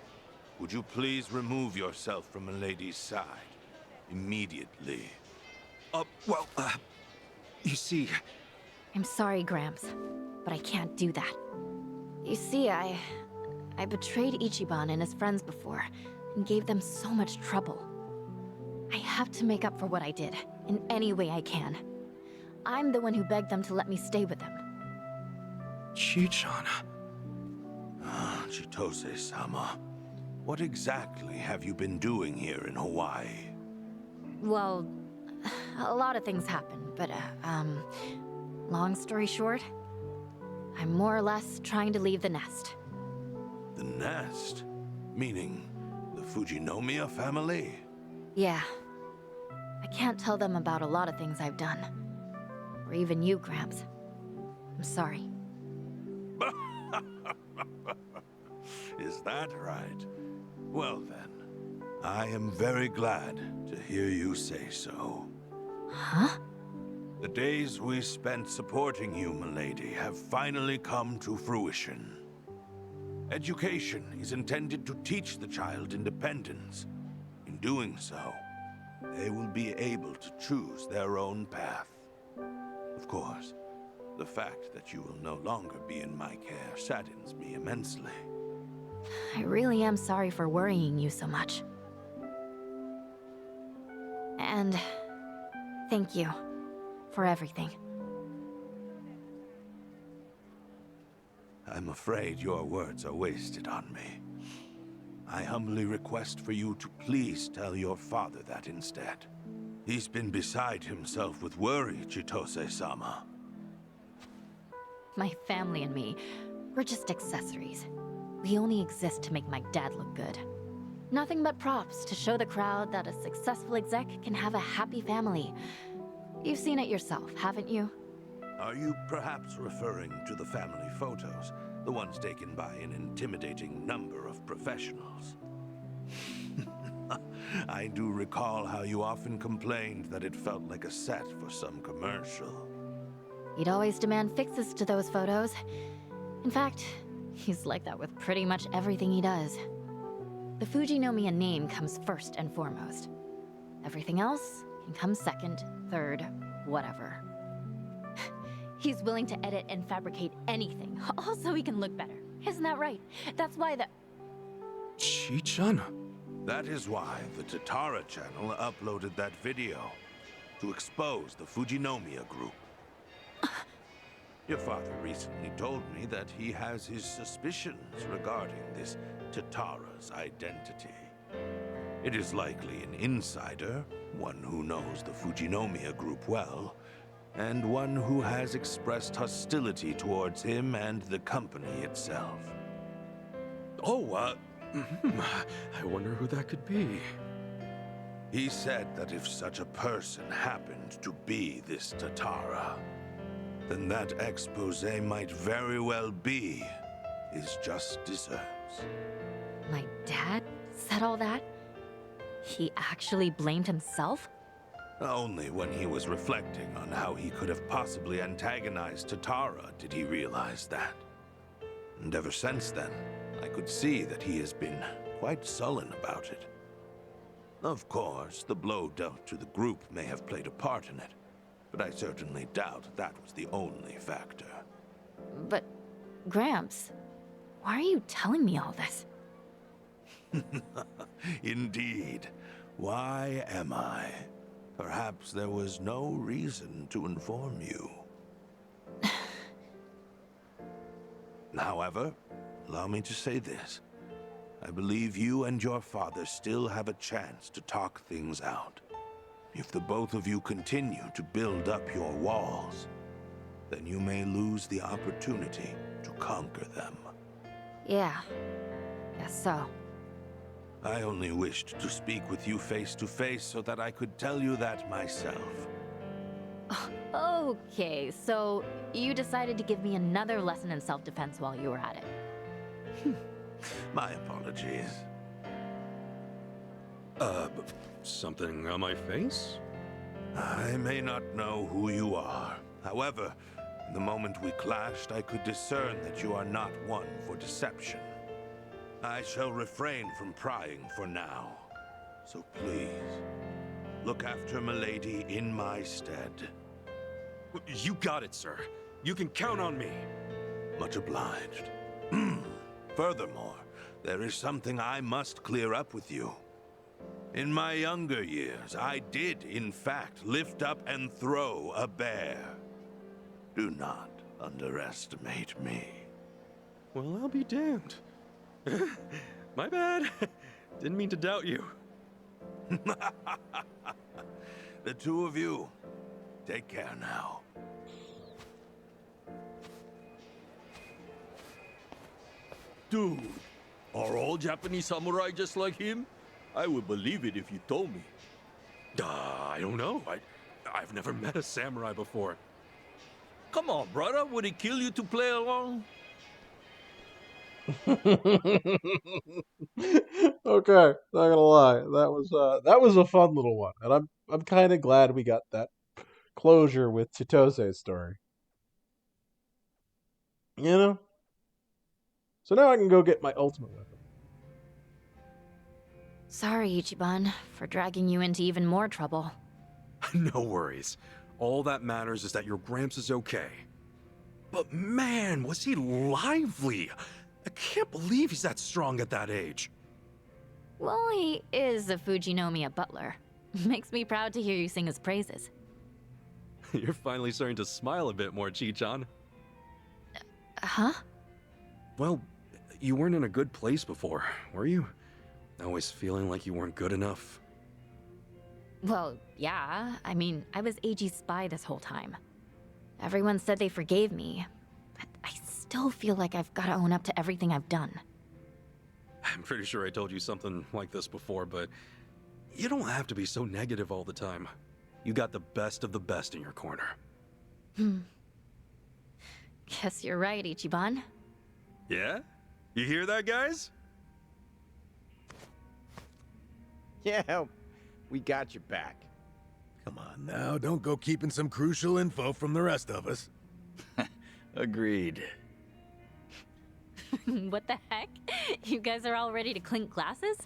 would you please remove yourself from Milady's side? Immediately. You see... I'm sorry, Gramps, but I can't do that. You see, I betrayed Ichiban and his friends before, and gave them so much trouble. I have to make up for what I did, in any way I can. I'm the one who begged them to let me stay with them. Chi-chan... Chitose-sama, what exactly have you been doing here in Hawaii? Well, a lot of things happened, but, long story short, I'm more or less trying to leave the nest. The nest? Meaning the Fujinomiya family? Yeah. I can't tell them about a lot of things I've done. Or even you, Gramps. I'm sorry. Is that right? Well then, I am very glad to hear you say so. Huh? The days we spent supporting you, milady, have finally come to fruition. Education is intended to teach the child independence. In doing so, they will be able to choose their own path. Of course, the fact that you will no longer be in my care saddens me immensely. I really am sorry for worrying you so much. And thank you for everything. I'm afraid your words are wasted on me. I humbly request for you to please tell your father that instead. He's been beside himself with worry, Chitose-sama. My family and me, we're just accessories. We only exist to make my dad look good. Nothing but props to show the crowd that a successful exec can have a happy family. You've seen it yourself, haven't you? Are you perhaps referring to the family photos? The ones taken by an intimidating number of professionals? I do recall how you often complained that it felt like a set for some commercial. He'd always demand fixes to those photos. In fact, he's like that with pretty much everything he does. The Fujinomiya name comes first and foremost. Everything else can come second, third, whatever. He's willing to edit and fabricate anything, all so he can look better. Isn't that right? That's why the... Chi-chan? That is why the Tatara channel uploaded that video, to expose the Fujinomiya group. Your father recently told me that he has his suspicions regarding this Tatara's identity. It is likely an insider, one who knows the Fujinomiya group well, and one who has expressed hostility towards him and the company itself. Oh, I wonder who that could be. He said that if such a person happened to be this Tatara, then that expose might very well be his just desserts. My dad said all that? He actually blamed himself? Only when he was reflecting on how he could have possibly antagonized Tatara did he realize that. And ever since then, I could see that he has been quite sullen about it. Of course, the blow dealt to the group may have played a part in it, but I certainly doubt that was the only factor. But Gramps, why are you telling me all this? Indeed. Why am I? Perhaps there was no reason to inform you. However, allow me to say this. I believe you and your father still have a chance to talk things out. If the both of you continue to build up your walls, then you may lose the opportunity to conquer them. Yeah, guess so. I only wished to speak with you face to face so that I could tell you that myself. Okay, so you decided to give me another lesson in self-defense while you were at it. My apologies. Something on my face? I may not know who you are. However, the moment we clashed, I could discern that you are not one for deception. I shall refrain from prying for now. So please, look after Milady in my stead. You got it, sir. You can count on me. Much obliged. Furthermore, there is something I must clear up with you. In my younger years, I did, in fact, lift up and throw a bear. Do not underestimate me. Well, I'll be damned. My bad. Didn't mean to doubt you. The two of you, take care now. Dude, are all Japanese samurai just like him? I would believe it if you told me. I don't know. I've never met a samurai before. Come on, brother. Would he kill you to play along? Okay, not gonna lie, that was a fun little one, and I'm kind of glad we got that closure with Chitose's story. You know. So now I can go get my ultimate weapon. Sorry, Ichiban, for dragging you into even more trouble. No worries. All that matters is that your Gramps is okay. But man, was he lively! I can't believe he's that strong at that age. Well, he is a Fujinomiya butler. Makes me proud to hear you sing his praises. You're finally starting to smile a bit more, Chi-chan. Huh? Well, you weren't in a good place before, were you? Always feeling like you weren't good enough. Well, yeah. I mean, I was AG's spy this whole time. Everyone said they forgave me, but I still feel like I've got to own up to everything I've done. I'm pretty sure I told you something like this before, but you don't have to be so negative all the time. You got the best of the best in your corner. Guess you're right, Ichiban. Yeah? You hear that, guys? Yeah, we got your back. Come on now, don't go keeping some crucial info from the rest of us. Agreed. What the heck? You guys are all ready to clink glasses?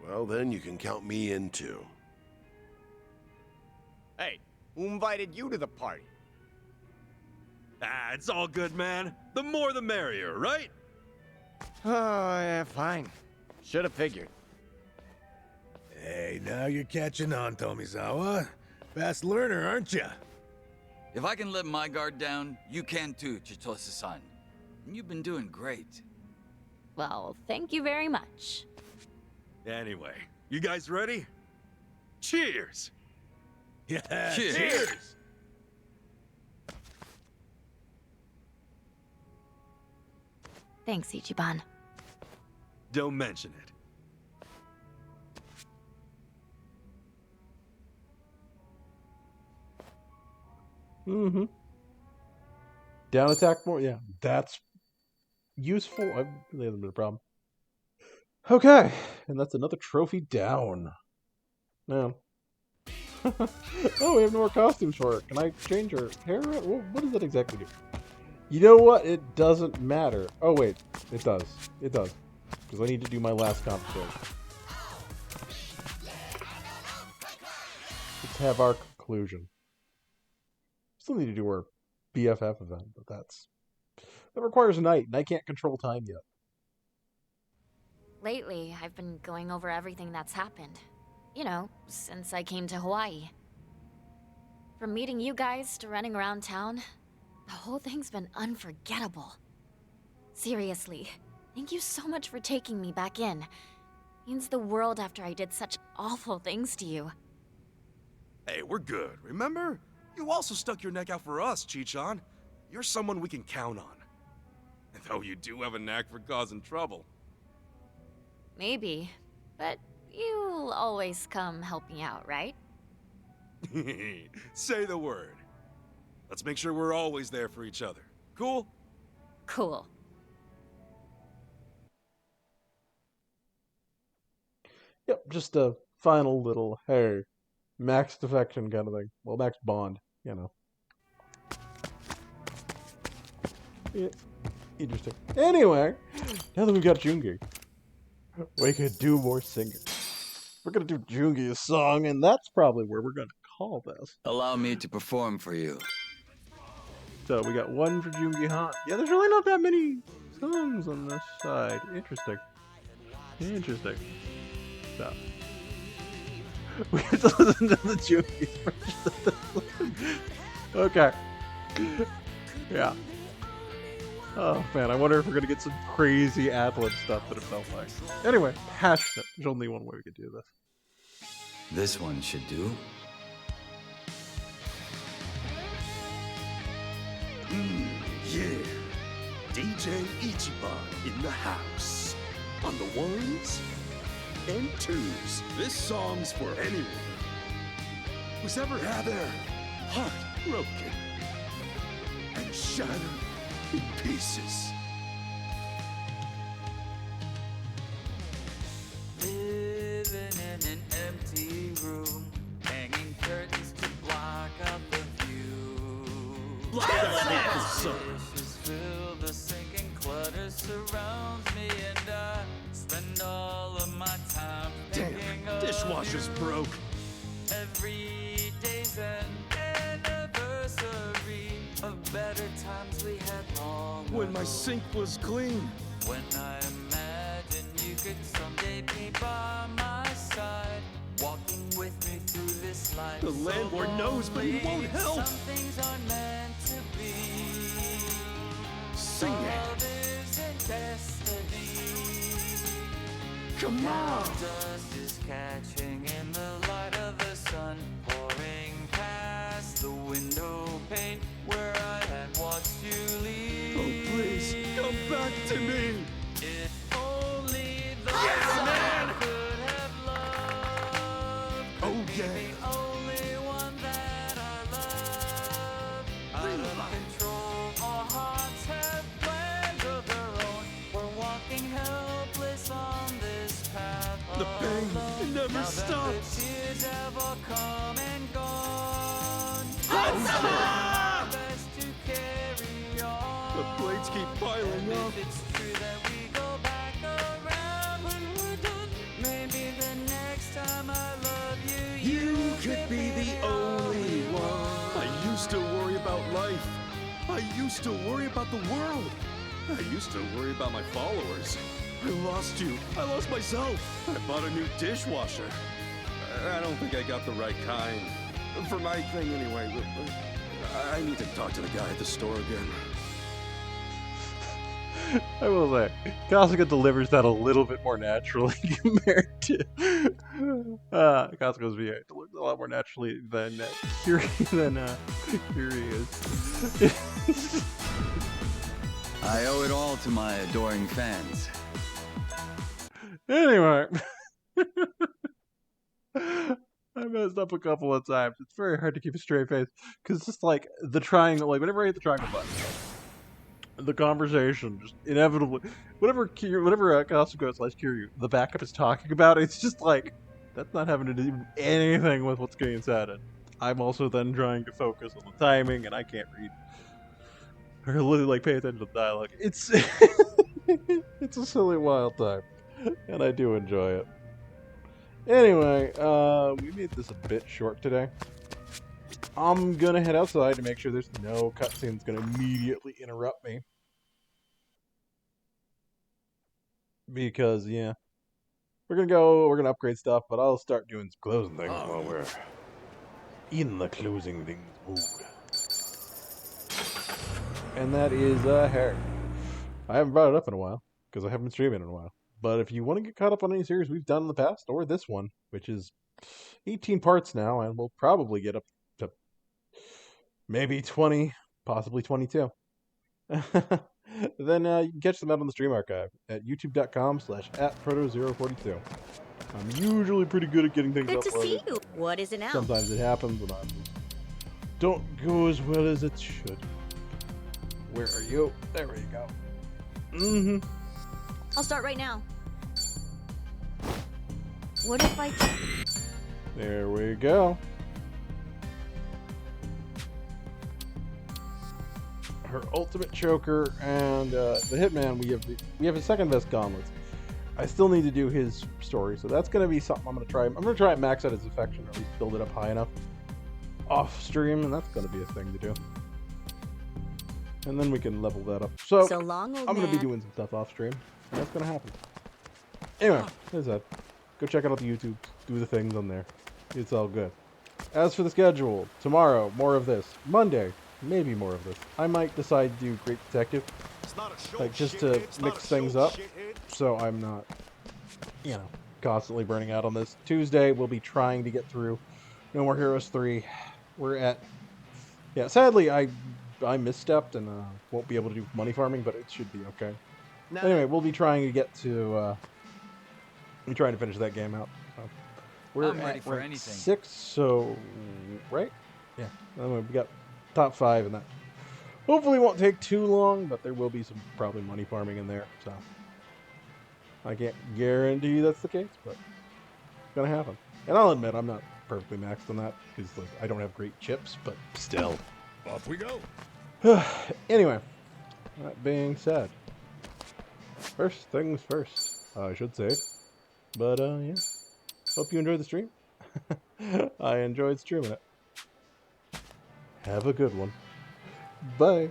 Well, then you can count me in too. Hey, who invited you to the party? It's all good, man. The more the merrier, right? Oh, yeah, fine. Should have figured. Hey, now you're catching on, Tomizawa. Fast learner, aren't you? If I can let my guard down, you can too, Chitose-san. You've been doing great. Well, thank you very much. Anyway, you guys ready? Cheers! Yeah, Cheers! Thanks, Ichiban. Don't mention it. Mm-hmm. Down attack more? Yeah, that's useful. I really haven't been a problem. Okay, and that's another trophy down. Now, oh, we have no more costumes for her. Can I change her hair? What does that exactly do? You know what? It doesn't matter. Oh, wait. It does. It does. Because I need to do my last competition. Let's have our conclusion. Still need to do our BFF event, but that's That requires night, and I can't control time yet. Lately, I've been going over everything that's happened. You know, since I came to Hawaii. From meeting you guys to running around town, the whole thing's been unforgettable. Seriously, thank you so much for taking me back in. Means the world after I did such awful things to you. Hey, we're good, remember? You also stuck your neck out for us, Chichan. You're someone we can count on. Though you do have a knack for causing trouble. Maybe, but you'll always come help me out, right? Say the word. Let's make sure we're always there for each other. Cool? Cool. Yep, just a final little, hey, max defection kind of thing. Well, max bond, you know. Yeah, interesting. Anyway, now that we've got Jungi, we could do more singing. We're gonna do Jungi's song, and that's probably where we're gonna call this. Allow me to perform for you. So we got one for Jungi Han. Yeah, there's really not that many songs on this side. Interesting. Interesting. So we have to listen to the Jungi version of this. Okay. Yeah. Oh man, I wonder if we're gonna get some crazy ad-lib stuff that it felt like. Anyway, passionate. There's only one way we could do this. This one should do. Yeah. DJ Ichiban in the house. On the ones and twos. This song's for anyone who's ever had their heart broken and shattered in pieces. Living in an empty room, hanging curtains to block out the view. Block that son. Dishes fill the sink and clutter surrounds me, and I spend all of my time thinking Damn, of dishwasher's you. broke. Every day's an anniversary of better times we had long When my ago. sink was clean. When I imagine you could someday be by my side, walking with me through this life. The landlord knows, but he won't help. Some things are meant to be. Sing it. Love isn't destiny. Come Now on. dust is catching in the light of the sun, pouring past the window pane where I had watched you leave. Oh, please, come back to me. If only the man! could have loved. Oh, Be yeah. the only one that I love. Out of control, our hearts have plans of their own. We're walking helpless on this path. The pain, it never Now that stops. the tears have all come and gone. Ah! Best to carry on. The plates keep piling up. If it's true that we go back around when we're done, maybe the next time I love you, You could be the only one. I used to worry about life. I used to worry about the world. I used to worry about my followers. I lost you. I lost myself. I bought a new dishwasher. I don't think I got the right kind. For my thing anyway. I need to talk to the guy at the store again. I will say, Kasuga delivers that a little bit more naturally compared to Kasuga's VA. Delivers a lot more naturally than Kiri is. I owe it all to my adoring fans. Anyway, I messed up a couple of times. It's very hard to keep a straight face because it's just like the triangle. Like whenever I hit the triangle button, the conversation just inevitably, whatever Kasuga / Kiryu, the backup is talking about, it's just like that's not having to do anything with what's getting said. And I'm also then trying to focus on the timing, and I can't read or literally like pay attention to the dialogue. It's it's a silly wild time, and I do enjoy it. Anyway, we made this a bit short today. I'm gonna head outside to make sure there's no cutscenes gonna immediately interrupt me. because yeah, we're gonna upgrade stuff, but I'll start doing some closing things while we're in the closing things mood. And that is Harry. I haven't brought it up in a while because I haven't been streaming in a while. But if you want to get caught up on any series we've done in the past, or this one, which is 18 parts now, and we'll probably get up to maybe 20, possibly 22. Then you can catch them out on the stream archive at youtube.com/@proto042. I'm usually pretty good at getting things Good to see uploaded. you. What is it now? Sometimes it happens and I don't go as well as it should. Where are you? There we go. Mm-hmm. I'll start right now. What if I... There we go. Her ultimate choker and the hitman. We have his second best gauntlets. I still need to do his story, so that's gonna be something I'm gonna try. I'm gonna try and max out his affection, or at least build it up high enough off stream, and that's gonna be a thing to do. And then we can level that up. So long, old I'm gonna be man. doing some stuff off stream, and that's gonna happen. Anyway, there's that. Go check out the YouTube. Do the things on there. It's all good. As for the schedule, tomorrow, more of this. Monday, maybe more of this. I might decide to do Great Detective. Like, just to mix things up. So I'm not, you know, constantly burning out on this. Tuesday, we'll be trying to get through No More Heroes 3. We're at... Yeah, sadly, I misstepped and won't be able to do money farming, but it should be okay. No. Anyway, we'll be trying to get to... we're trying to finish that game out. So we're I'm ready at for rank anything. 6, so... Right? Yeah. Anyway, we got top 5 and that. Hopefully it won't take too long, but there will be some probably money farming in there, so... I can't guarantee that's the case, but it's gonna happen. And I'll admit, I'm not perfectly maxed on that, because like, I don't have great chips, but still. Off we go. Anyway, that being said, first things first, I should say. But, yeah. Hope you enjoyed the stream. I enjoyed streaming it. Have a good one. Bye.